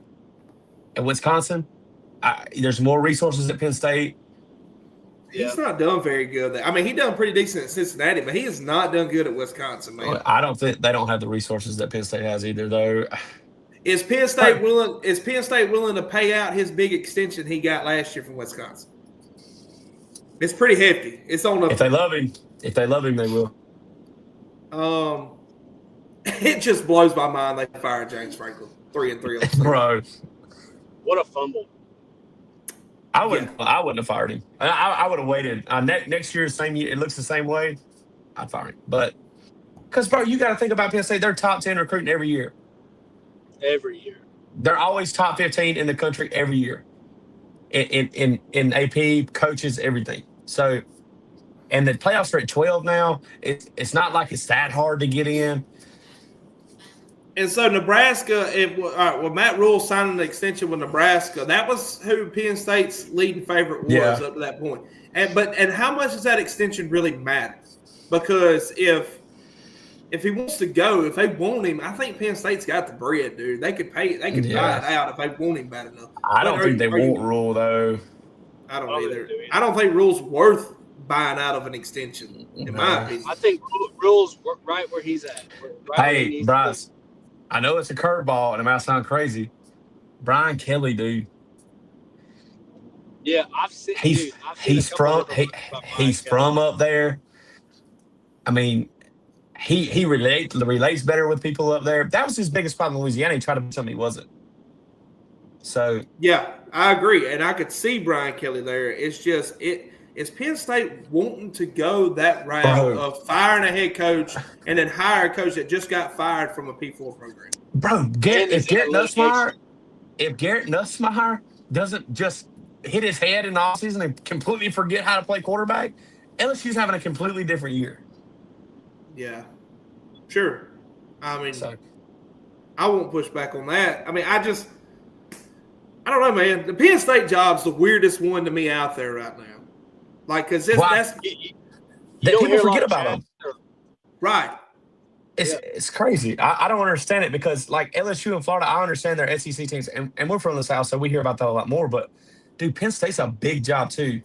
at Wisconsin. There's more resources at Penn State. He's not done very good. He done pretty decent at Cincinnati, but he has not done good at Wisconsin, man. I don't think they don't have the resources that Penn State has either, though. Is Penn State willing to pay out his big extension he got last year from Wisconsin? It's pretty hefty. It's on If they love him, they will. It just blows my mind they fired James Franklin 3-3 on Bro. What a fumble. I wouldn't have fired him. I would have waited. Next year, same year, it looks the same way, I'd fire him. But because, bro, you got to think about Penn State. They're top 10 recruiting every year. Every year. They're always top 15 in the country every year. In AP, coaches, everything. So, and the playoffs are at 12 now. It's not like it's that hard to get in. And so Nebraska, Matt Rule signed an extension with Nebraska. That was who Penn State's leading favorite was up to that point. And how much does that extension really matter? Because if he wants to go, if they want him, I think Penn State's got the bread, dude. They could buy it out if they want him bad enough. I don't think they want Rule though. I don't either. I don't think Rule's worth buying out of an extension, in my opinion. I think Rule's right where he's at. Hey, Bryce. I know it's a curveball, and it might sound crazy. Brian Kelly, dude. Yeah, I've seen. He's from up there. I mean, he relates better with people up there. That was his biggest problem in Louisiana. He tried to be something he wasn't. So yeah, I agree, and I could see Brian Kelly there. It's just Is Penn State wanting to go that route of firing a head coach and then hire a coach that just got fired from a P4 program? Bro, if Garrett Nussmeier doesn't just hit his head in the offseason and completely forget how to play quarterback, LSU's having a completely different year. Yeah, sure. I mean, I won't push back on that. I mean, I don't know, man. The Penn State job's the weirdest one to me out there right now. Like, because that's people forget about them. Right. It's crazy. I don't understand it because, like, LSU and Florida, I understand their SEC teams, and we're from the South, so we hear about that a lot more. But, dude, Penn State's a big job, too.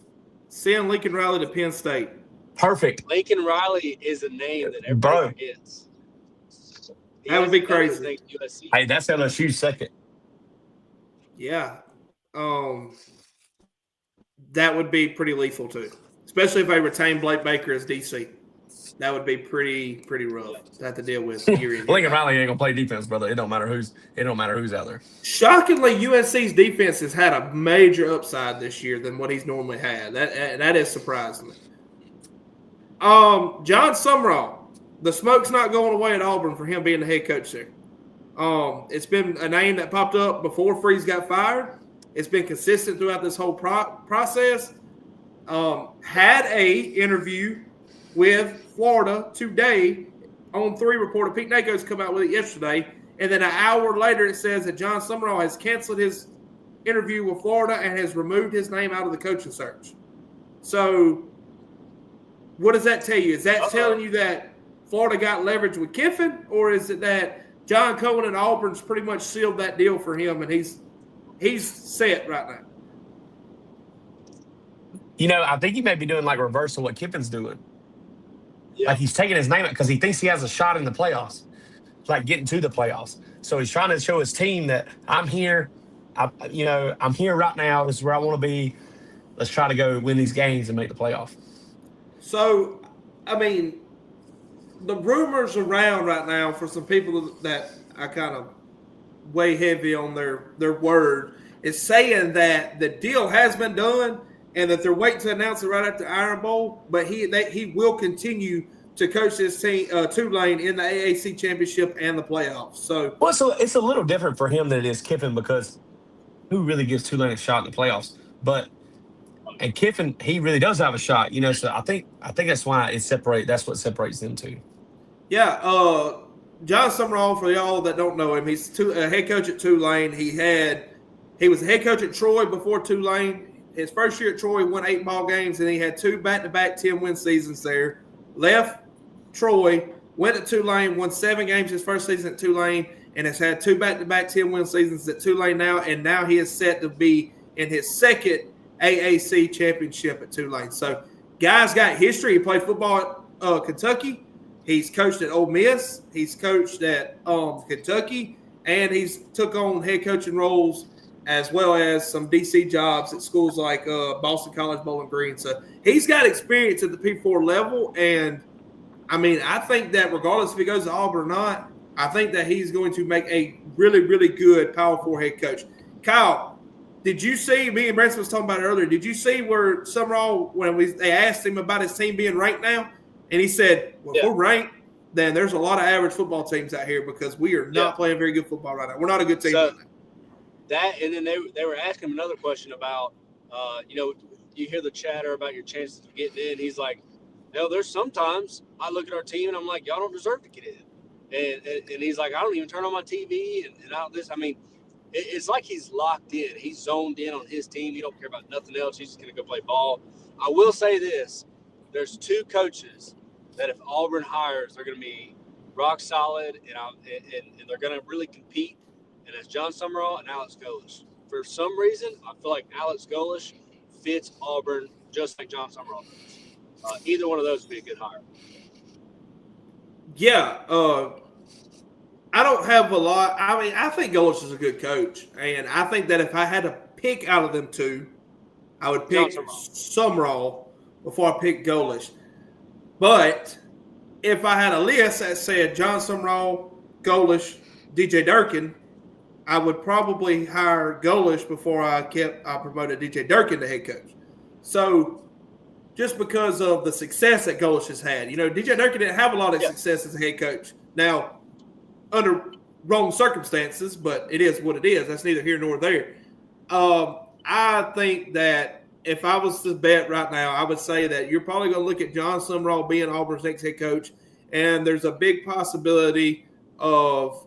Send Lincoln Riley to Penn State. Perfect. Lincoln Riley is a name that everybody forgets. That would be crazy. Hey, that's LSU's second. Yeah. That would be pretty lethal, too. Especially if they retain Blake Baker as DC. That would be pretty rough to have to deal with. Lincoln Riley ain't gonna play defense, brother. It don't matter who's out there. Shockingly, USC's defense has had a major upside this year than what he's normally had. That is surprising. John Sumrall, the smoke's not going away at Auburn for him being the head coach there. It's been a name that popped up before Freeze got fired. It's been consistent throughout this whole process. Had a interview with Florida today on 3 reporter. Pete Nako's come out with it yesterday. And then an hour later, it says that John Sumrall has canceled his interview with Florida and has removed his name out of the coaching search. So what does that tell you? Is that telling you that Florida got leverage with Kiffin, or is it that John Cohen and Auburn's pretty much sealed that deal for him and he's set right now? You know, I think he may be doing like reverse of what Kiffin's doing. Yeah. Like he's taking his name out because he thinks he has a shot in the playoffs, like getting to the playoffs. So he's trying to show his team that I'm here. I'm here right now. This is where I want to be. Let's try to go win these games and make the playoff. So, I mean, the rumors around right now for some people that I kind of weigh heavy on their word is saying that the deal has been done and that they're waiting to announce it right after the Iron Bowl, but he will continue to coach this team, Tulane, in the AAC championship and the playoffs. So, well, it's a little different for him than it is Kiffin because who really gives Tulane a shot in the playoffs? And Kiffin, he really does have a shot, So I think that's why that's what separates them two. Yeah, John Sumrall, for y'all that don't know him, he's a head coach at Tulane. He was a head coach at Troy before Tulane. His first year at Troy, won 8 ball games, and he had 2 back-to-back 10-win seasons there. Left Troy, went to Tulane, won 7 games his first season at Tulane, and has had 2 back-to-back 10-win seasons at Tulane now, and now he is set to be in his second AAC championship at Tulane. So, guy's got history. He played football at Kentucky. He's coached at Ole Miss. He's coached at Kentucky. and he's took on head coaching roles as well as some DC jobs at schools like Boston College, Bowling Green. So he's got experience at the P4 level, and I mean, I think that regardless if he goes to Auburn or not, I think that he's going to make a really, really good Power 4 head coach. Kyle, did you see, me and Branson was talking about it earlier, did you see where Summerall, when they asked him about his team being ranked now, and he said, well, if we're ranked, then there's a lot of average football teams out here because we are not playing very good football right now. We're not a good team right now. That, and then they were asking him another question about, you hear the chatter about your chances of getting in. He's like, there's sometimes I look at our team and I'm like, y'all don't deserve to get in. And he's like, I don't even turn on my TV and all this. I mean, it's like he's locked in. He's zoned in on his team. He don't care about nothing else. He's just going to go play ball. I will say this. There's two coaches that if Auburn hires, they're going to be rock solid and they're going to really compete. And it's John Summerall and Alex Golesh. For some reason, I feel like Alex Golesh fits Auburn just like John Summerall does. Either one of those would be a good hire. Yeah. I don't have a lot. I mean, I think Golesh is a good coach. And I think that if I had to pick out of them two, I would pick Summerall before I pick Golesh. But if I had a list that said John Summerall, Golesh, DJ Durkin, I would probably hire Golesh before I promoted DJ Durkin to head coach. So just because of the success that Golesh has had. DJ Durkin didn't have a lot of success as a head coach. Now, under wrong circumstances, but it is what it is. That's neither here nor there. I think that if I was to bet right now, I would say that you're probably going to look at John Summerall being Auburn's next head coach, and there's a big possibility of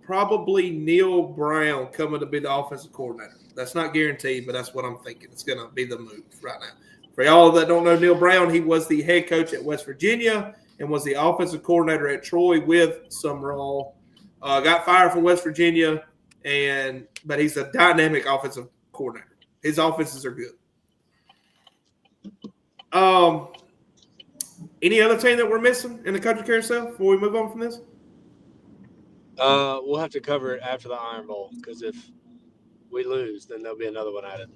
probably Neil Brown coming to be the offensive coordinator. That's not guaranteed, but that's what I'm thinking. It's going to be the move right now. For y'all that don't know Neil Brown, he was the head coach at West Virginia and was the offensive coordinator at Troy with Summerall. Got fired from West Virginia, but he's a dynamic offensive coordinator. His offenses are good. Any other team that we're missing in the country carousel before we move on from this? We'll have to cover it after the Iron Bowl because if we lose, then there'll be another one added.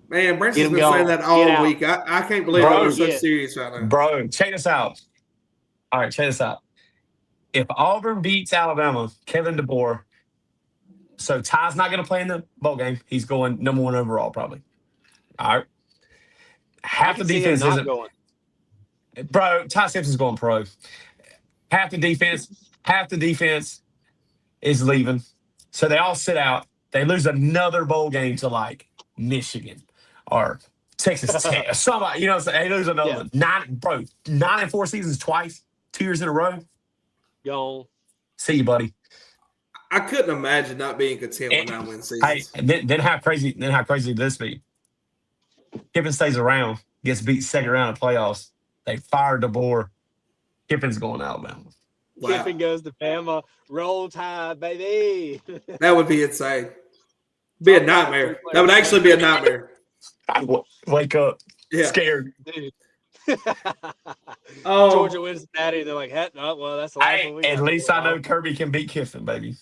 Man, Branson's been saying that all week. I can't believe we're so serious right now. Bro, check this out. All right, check this out. If Auburn beats Alabama, Kevin DeBoer, so Ty's not going to play in the bowl game. He's going number 1 overall probably. All right. Half the defense isn't going. Bro, Ty Simpson's going pro. Half the defense is leaving. So they all sit out. They lose another bowl game to like Michigan or Texas Tech or somebody. You know what I'm saying? They lose another one. 9 and 4 seasons twice, 2 years in a row. Gone. See you, buddy. I couldn't imagine not being content with 9 win seasons. Hey, then how crazy would this be? Kiffin stays around, gets beat second round of playoffs. They fired DeBoer. Kiffin's going to Alabama. Wow. Kiffin goes to Bama. Roll Tide, baby. That would be insane. Be a nightmare. That would actually be a nightmare. I'd wake up scared. Dude. Georgia wins Natty. They're like, well, that's the last one we at least I know Kirby can beat Kiffin, baby.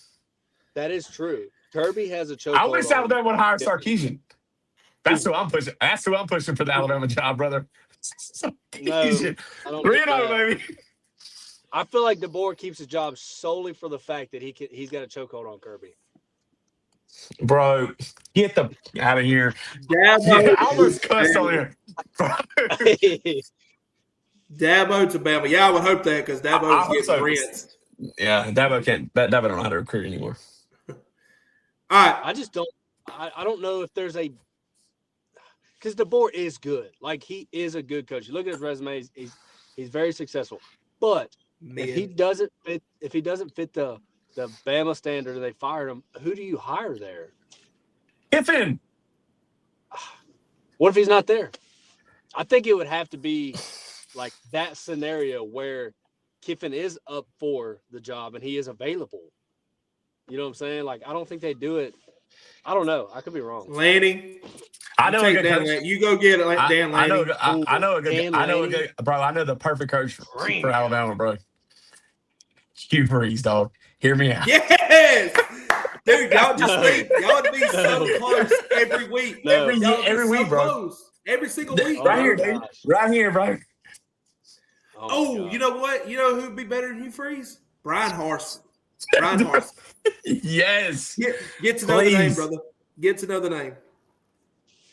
That is true. Kirby has a choke. I wish Alabama would hire Sarkisian. That's who I'm pushing. That's who I'm pushing for the Alabama job, brother. Sarkisian. No, 3-0, baby. I feel like DeBoer keeps his job solely for the fact that he's got a chokehold on Kirby. Bro, get the out of here. Dabo, I almost cussed on here. Dabo to Bama. Yeah, I would hope that because Dabo's getting rents. Yeah, Dabo can't. Dabo don't know how to recruit anymore. All right. I just don't. I don't know if there's a because DeBoer is good. Like he is a good coach. You look at his resume. He's very successful. But if he doesn't fit the Bama standard and they fired him, who do you hire there? Kiffin. What if he's not there? I think it would have to be like that scenario where Kiffin is up for the job and he is available. You know what I'm saying? Like, I don't think they do it. I don't know. I could be wrong. Lanning. I know a good coach. You go get it, Dan Lanning. I know a good bro. I know the perfect coach for Alabama, bro. Hugh Freeze, dog. Hear me out. Yes, dude, y'all would be so close every week. No. Every week, bro. Close. Every single week. Right bro. here, dude. Right here, bro. Oh, you know what? You know who'd be better than Hugh Freeze? Brian Harsin. Brian Harsin. Yes. Get to know the name, brother. Get to know the name.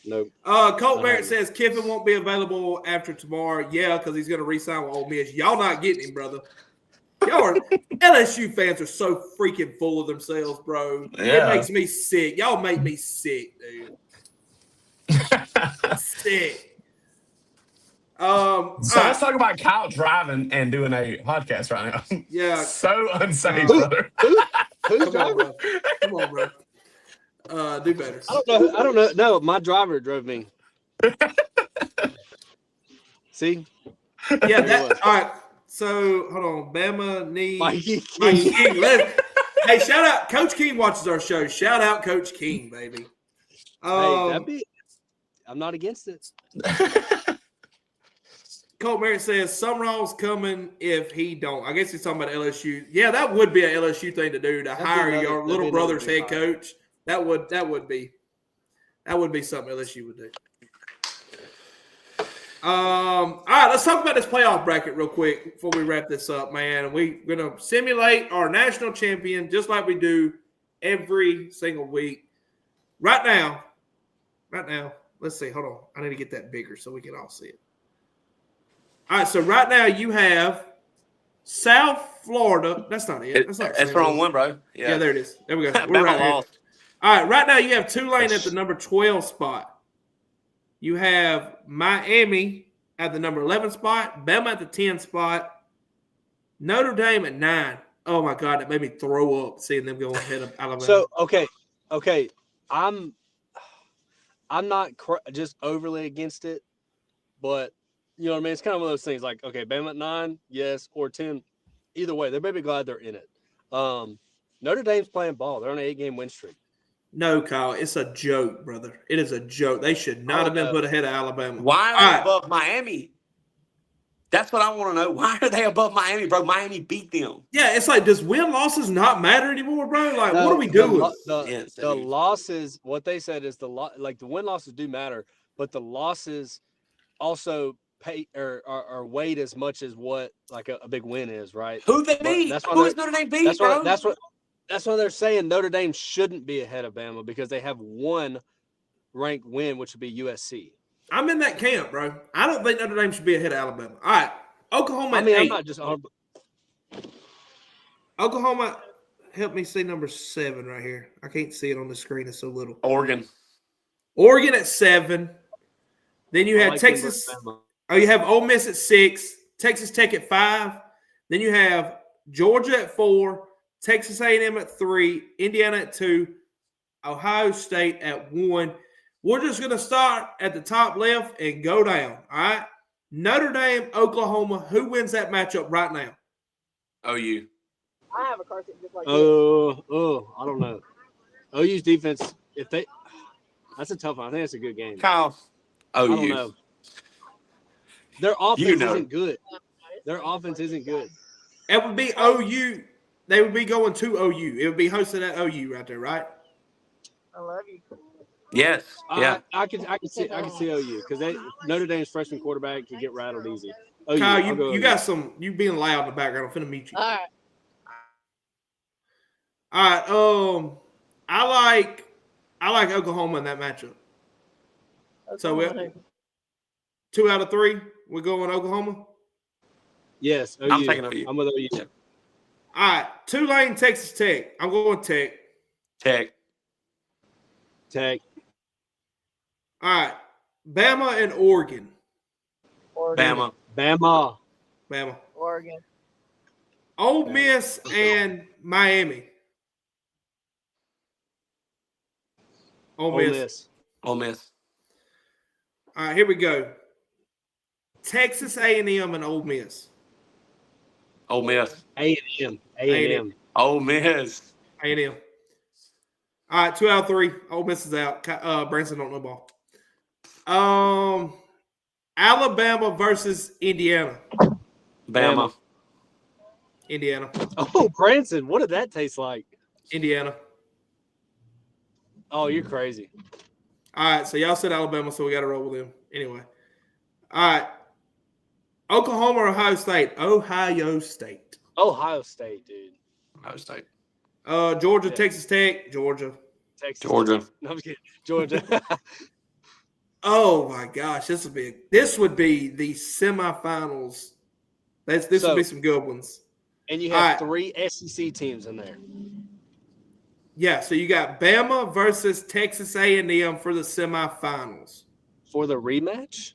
Nope. Colt Barrett says Kiffin won't be available after tomorrow. Yeah, because he's going to re-sign with Ole Miss. Y'all not getting him, brother. Y'all are LSU fans are so freaking full of themselves, bro. Yeah. It makes me sick. Y'all make me sick, dude. Sick. So let's talk about Kyle driving and doing a podcast right now. Yeah. So unsafe, brother. Who's driving? Come on, bro. Do better. I don't know. No, my driver drove me. See? Yeah, all right. So hold on. Bama needs Mikey Mikey King. King. Hey, shout out. Coach King watches our show. Shout out Coach King, baby. Hey, I'm not against it. Colt Merritt says Summerall's coming if he don't. I guess he's talking about LSU. Yeah, that would be an LSU thing to do, to hire your little brother's head coach. That would be something LSU would do. All right, let's talk about this playoff bracket real quick before we wrap this up, man. We're going to simulate our national champion just like we do every single week. Right now, let's see. Hold on. I need to get that bigger so we can all see it. All right, so right now you have South Florida. That's not it. That's wrong one, bro. Yeah, there it is. There we go. We're Bama right here. lost. All right, right now you have Tulane at the number 12 spot. You have Miami at the number 11 spot, Bama at the 10 spot, Notre Dame at 9. Oh, my God, that made me throw up seeing them go ahead of Alabama. So, okay. I'm not just overly against it, but you know what I mean? It's kind of one of those things like, okay, Bama at 9, yes, or 10. Either way, they're maybe glad they're in it. Notre Dame's playing ball. They're on an 8-game win streak. No, Kyle, it's a joke, brother. It is a joke. They should not have been put ahead of Alabama. Why are they above Miami? That's what I want to know. Why are they above Miami, bro? Miami beat them. Yeah, it's like, does win-losses not matter anymore, bro? Like, what are we doing? The losses, what they said is the win-losses do matter, but the losses also pay or are weighed as much as what like a big win is, right? Who they beat? Who is Notre Dame beat, bro? That's why they're saying Notre Dame shouldn't be ahead of Bama because they have one ranked win, which would be USC. I'm in that camp, bro. I don't think Notre Dame should be ahead of Alabama. All right, Oklahoma at 8. I'm not just Oklahoma, help me see number 7 right here. I can't see it on the screen. It's so little. Oregon at 7. Then you have Texas. You have Ole Miss at 6. Texas Tech at 5. Then you have Georgia at 4. Texas A&M at 3. Indiana at 2. Ohio State at 1. We're just going to start at the top left and go down. All right. Notre Dame, Oklahoma. Who wins that matchup right now? OU. I have a car seat just like I don't know. OU's defense, that's a tough one. I think it's a good game. Kyle. OU. I don't know. Their offense isn't good. Their offense isn't good. It would be OU. They would be going to OU. It would be hosted at OU right there, right? I love you. Yes. Yeah. I can see OU because Notre Dame's freshman quarterback can get rattled easy. OU, Kyle, you got some. You being loud in the background. I'm finna mute you. All right. All right. I like Oklahoma in that matchup. So we have 2 out of 3. We're going Oklahoma. Yes, OU. I'm taking OU. I'm with OU. All right. Tulane, Texas Tech. I'm going Tech. Tech. All right. Bama and Oregon. Bama. Oregon. Ole Miss and Miami. Ole Miss. Ole Miss. All right, here we go. Texas A&M and Ole Miss. Ole Miss. A&M. Ole Miss. A&M. All right, 2 out of 3. Ole Miss is out. Branson don't know ball. Alabama versus Indiana. Bama. Indiana. Oh, Branson, what did that taste like? Indiana. Oh, you're crazy. All right, so y'all said Alabama, so we got to roll with them. Anyway. All right. Oklahoma or Ohio State? Ohio State. Ohio State, dude. Ohio State. Georgia, Yeah. Texas Tech, Georgia. Texas. Georgia. No, I'm just kidding. Georgia. Oh my gosh, this would be the semifinals. This would be some good ones. And you have 3 SEC teams in there. Yeah, so you got Bama versus Texas A&M for the semifinals. For the rematch?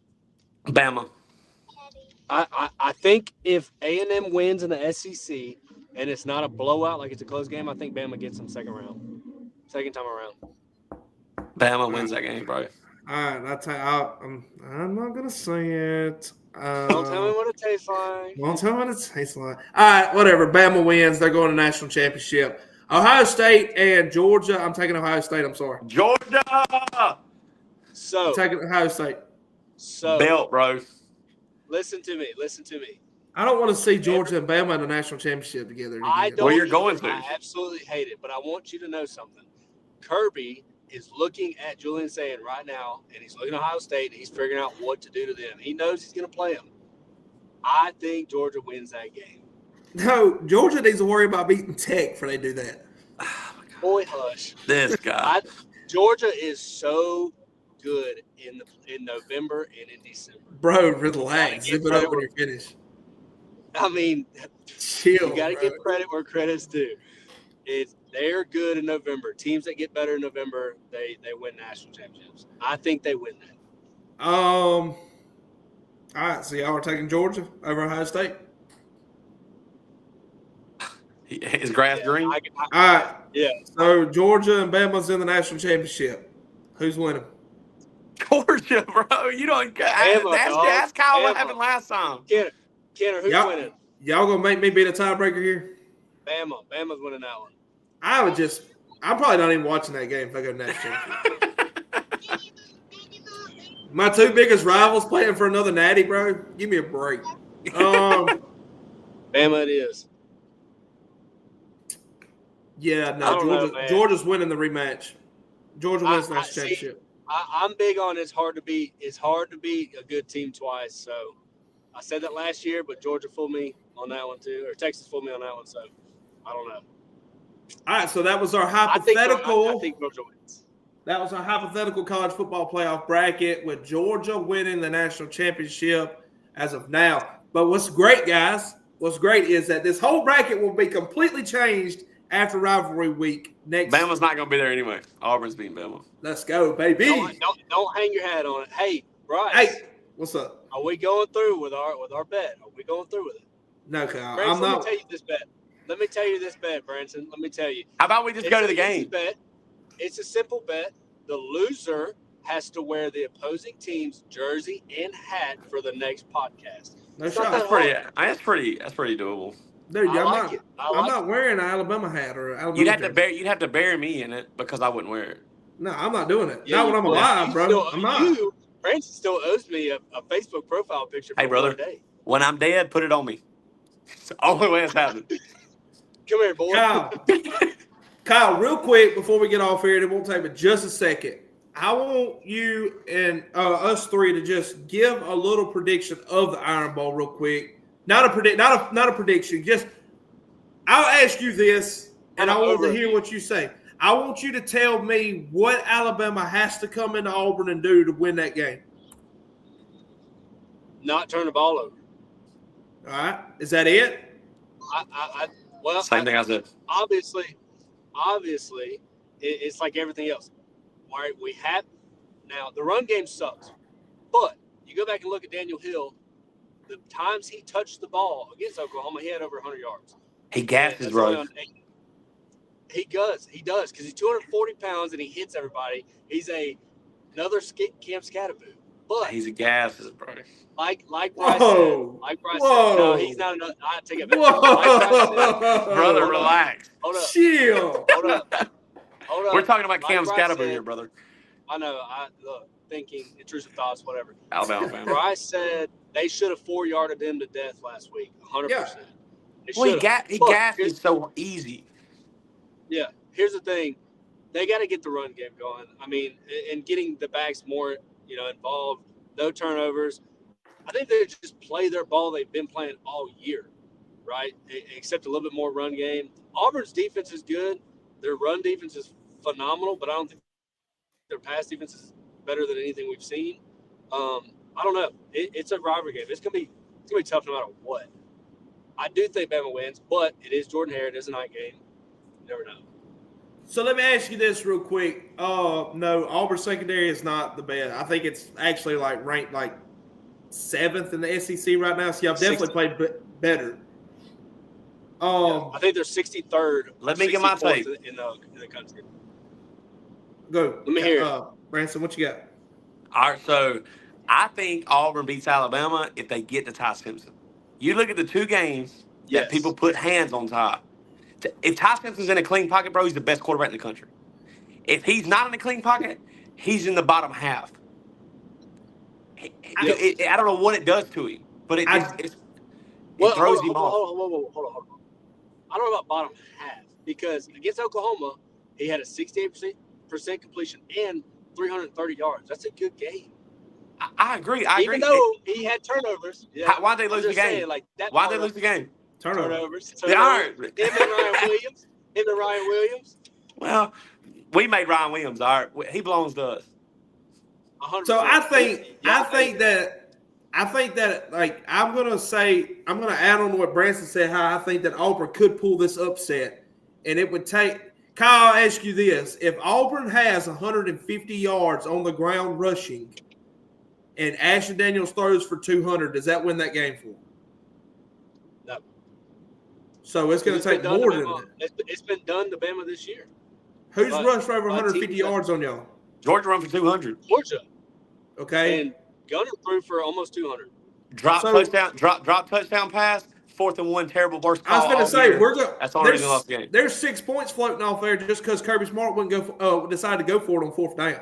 Bama. I think if A&M wins in the SEC and it's not a blowout, like it's a close game, I think Bama gets them second time around. Bama wins that game, bro. All right, I'm not gonna say it. Don't tell me what it tastes like. Don't tell me what it tastes like. All right, whatever. Bama wins. They're going to national championship. Ohio State and Georgia. I'm taking Ohio State. I'm sorry. Georgia. So I'm taking Ohio State. So Belt, bro. Listen to me. I don't want to see Georgia and Bama in the national championship together. I don't. Well, you're going to. I absolutely hate it, but I want you to know something. Kirby is looking at Julian Sand right now, and he's looking at Ohio State, and he's figuring out what to do to them. He knows he's going to play them. I think Georgia wins that game. No, Georgia needs to worry about beating Tech before they do that. Oh, my God. Boy, hush. This guy. Georgia is so good in November and in December. Bro, relax. Zip it up when you're finished. I mean, Chill. you got to give credit where credit's due. They're good in November. Teams that get better in November, they win national championships. I think they win that. All right, so y'all are taking Georgia over Ohio State? Is grass green? All right. Yeah. So Georgia and Bama's in the national championship. Who's winning? Georgia, bro. You don't ask Kyle what happened last time. Kenner, who's winning? Y'all gonna make me be the tiebreaker here? Bama's winning that one. I'm probably not even watching that game if I go to the national championship. My two biggest rivals playing for another natty, bro. Give me a break. Bama it is. Yeah, no, Georgia's winning the rematch. Georgia wins the national championship. I'm big on it's hard to beat a good team twice. So I said that last year, but Georgia fooled me on that one too, or Texas fooled me on that one. So I don't know. All right, so that was our hypothetical. I think Georgia wins. That was our hypothetical college football playoff bracket with Georgia winning the national championship as of now. But what's great, guys, is that this whole bracket will be completely changed after rivalry week next. Bama's not going to be there anyway. Auburn's beating Bama. Let's go, baby. Don't hang your hat on it. Hey, Bryce. Hey, what's up? Are we going through with our bet? Are we going through with it? No, Kyle. Branson, I'm not. Let me tell you this bet, Branson. Let me tell you. How about we just go to the game? It's a simple bet. The loser has to wear the opposing team's jersey and hat for the next podcast. No shot. That's pretty doable. Dude, I'm not wearing an Alabama hat or Alabama. You'd have to bury me in it because I wouldn't wear it. No, I'm not doing it. Yeah, not when I'm alive, bro. I'm not. Branson still owes me a Facebook profile picture. Hey, brother. When I'm dead, put it on me. It's the only way it's happening. Come here, boy. Kyle, real quick before we get off here, it won't take but just a second. I want you and us three to just give a little prediction of the Iron Bowl real quick. Not a prediction. Just I'll ask you this, and I want to hear what you say. I want you to tell me what Alabama has to come into Auburn and do to win that game. Not turn the ball over. All right, is that it? Same thing I said. Obviously, it's like everything else. All right, now the run game sucks, but you go back and look at Daniel Hill. The times he touched the ball against Oklahoma, he had over 100 yards. He gassed his road. He does, because he's 240 pounds and he hits everybody. He's another Cam Scatterboot. But he's a gas, bro. Like Bryce said, no, he's not another. I take it back. Brother, relax. Hold up. Chill. Hold up. We're talking about Cam Scatterboot here, brother. I know. Thinking, intrusive thoughts, whatever. Alabama fan. Bryce said they should have 4-yarded him to death last week. 100%. Well, he gassed it so easy. Yeah. Here's the thing. They got to get the run game going. I mean, and getting the backs more, involved, no turnovers. I think they just play their ball they've been playing all year, right? Except a little bit more run game. Auburn's defense is good. Their run defense is phenomenal, but I don't think their pass defense is better than anything we've seen. I don't know. It's a rivalry game. It's gonna be tough no matter what. I do think Bama wins, but it is Jordan Hare. It is a night game. You never know. So let me ask you this real quick. No, Auburn secondary is not the best. I think it's actually ranked 7th in the SEC right now. So y'all definitely played better. I think they're 63rd. Let me get my take in the country. Go. Let me hear it. Branson, what you got? All right, so I think Auburn beats Alabama if they get to Ty Simpson. You look at the two games that people put hands on Ty. If Ty Simpson's in a clean pocket, bro, he's the best quarterback in the country. If he's not in a clean pocket, he's in the bottom half. I don't know what it does to him, but it throws him off. Hold on. I don't know about bottom half because against Oklahoma, he had a 68% completion and 330 yards. That's a good game. I agree. Even though he had turnovers. Yeah, why'd they lose the game? Why'd they lose the game? Turnovers. They aren't. Him and Ryan Williams. Well, we made Ryan Williams. All right, he belongs to us. 100%. So I think that I'm gonna add on to what Branson said. How I think that Auburn could pull this upset, and it would take. Kyle, I'll ask you this: if Auburn has 150 yards on the ground rushing, and Ashton Daniels throws for 200, does that win that game for him? No. So it's going to take more than that. It's been done to Bama this year. Who's rushed for over 150 yards on y'all? Georgia run for 200. Georgia. Okay. And Gunner threw for almost 200. Drop touchdown pass, 4th and 1, terrible worst call. I was going to say that's the only reason we lost the game. There's 6 points floating off there just because Kirby Smart wouldn't decide to go for it on 4th down.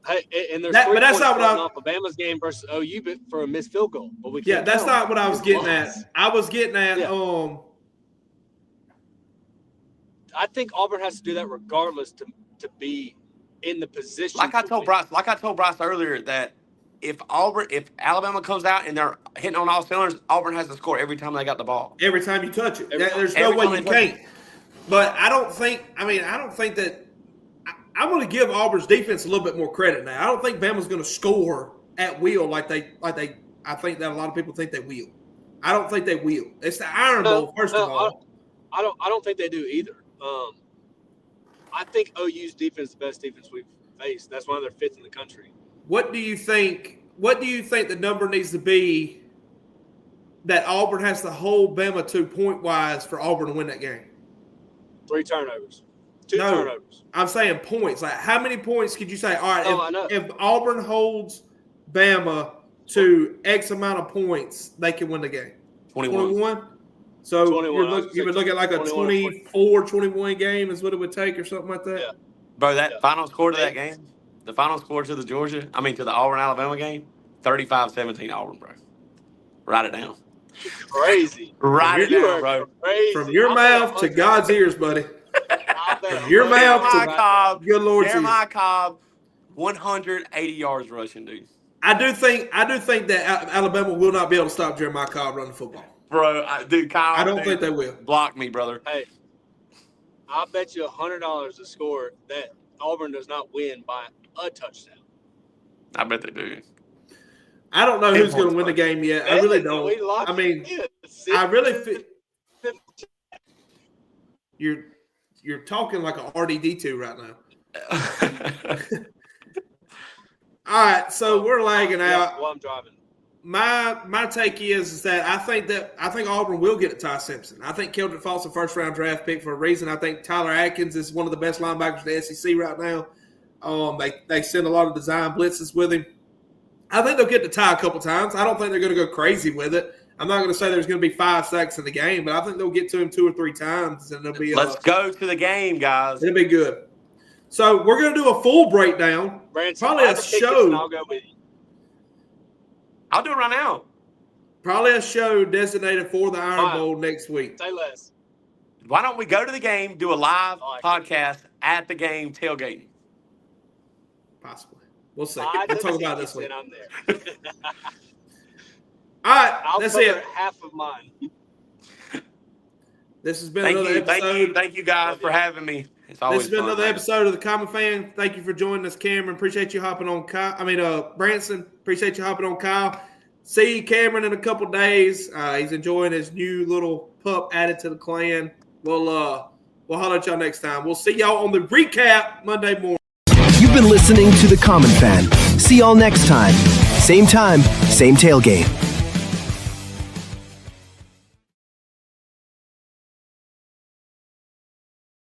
Hey, and there's but that's not what off of Bama's game versus OU for a missed field goal. But that's not what I was getting at. I was getting at I think Auburn has to do that regardless to be in the position. Like I told Bryce earlier that if Alabama comes out and they're hitting on all cylinders, Auburn has to score every time they got the ball. Every time you touch it. There's no way you can't. But I don't think that I'm going to give Auburn's defense a little bit more credit now. I don't think Bama's going to score at will like they. I think that a lot of people think they will. I don't think they will. It's the Iron Bowl, first of all. I don't think they do either. I think OU's defense is the best defense we've faced. That's why they're 5th in the country. What do you think the number needs to be that Auburn has to hold Bama to point-wise for Auburn to win that game? 3 turnovers. 2 turnovers. I'm saying points. Like, how many points could you say? All right, if Auburn holds Bama to X amount of points, they can win the game. 21. So 21, you would look at like a 24-21 game is what it would take or something like that? Yeah. Bro, final score to that game, the final score to the to the Auburn-Alabama game, 35-17 Auburn, bro. Write it down. Crazy. Write it down, bro. Crazy. From your mouth to God's ears, buddy. From your mouth to Cobb, good Lord's ears. Jeremiah Cobb, 180 yards rushing, dude. I do think that Alabama will not be able to stop Jeremiah Cobb running football. Bro, Kyle. I don't think they will. Block me, brother. Hey, I'll bet you $100 to score that Auburn does not win by a touchdown. I bet they do. I don't know who's going to win the game yet. I really don't. I mean, I really feel you're talking like an RDD2 right now. All right, so we're lagging out. While I'm driving. My take is that I think Auburn will get to Ty Simpson. I think Keldrick Falk's a first-round draft pick for a reason. I think Tyler Atkins is one of the best linebackers in the SEC right now. They send a lot of design blitzes with him. I think they'll get to Ty a couple times. I don't think they're going to go crazy with it. I'm not going to say there's going to be 5 sacks in the game, but I think they'll get to him 2 or 3 times, and it'll be. Let's go to the game, guys. It'll be good. So we're going to do a full breakdown. Branson, probably a show. I'll go with you. I'll do it right now. Probably a show designated for the Iron Fine. Bowl next week. Say less. Why don't we go to the game, do a live podcast at the game, tailgating? Possibly. We'll see. I We'll talk about it this week. I'm there. All right, I'll that's cover it. half of mine. This has been another episode. Thank you guys for having me. It's always This has been fun, another man. episode of the Common Fan. Thank you for joining us, Cameron. Appreciate you hopping on Branson. Appreciate you hopping on Kyle. See Cameron in a couple days. He's enjoying his new little pup added to the clan. We'll holler at y'all next time. We'll see y'all on the recap Monday morning. You've been listening to The Common Fan. See y'all next time. Same tailgate.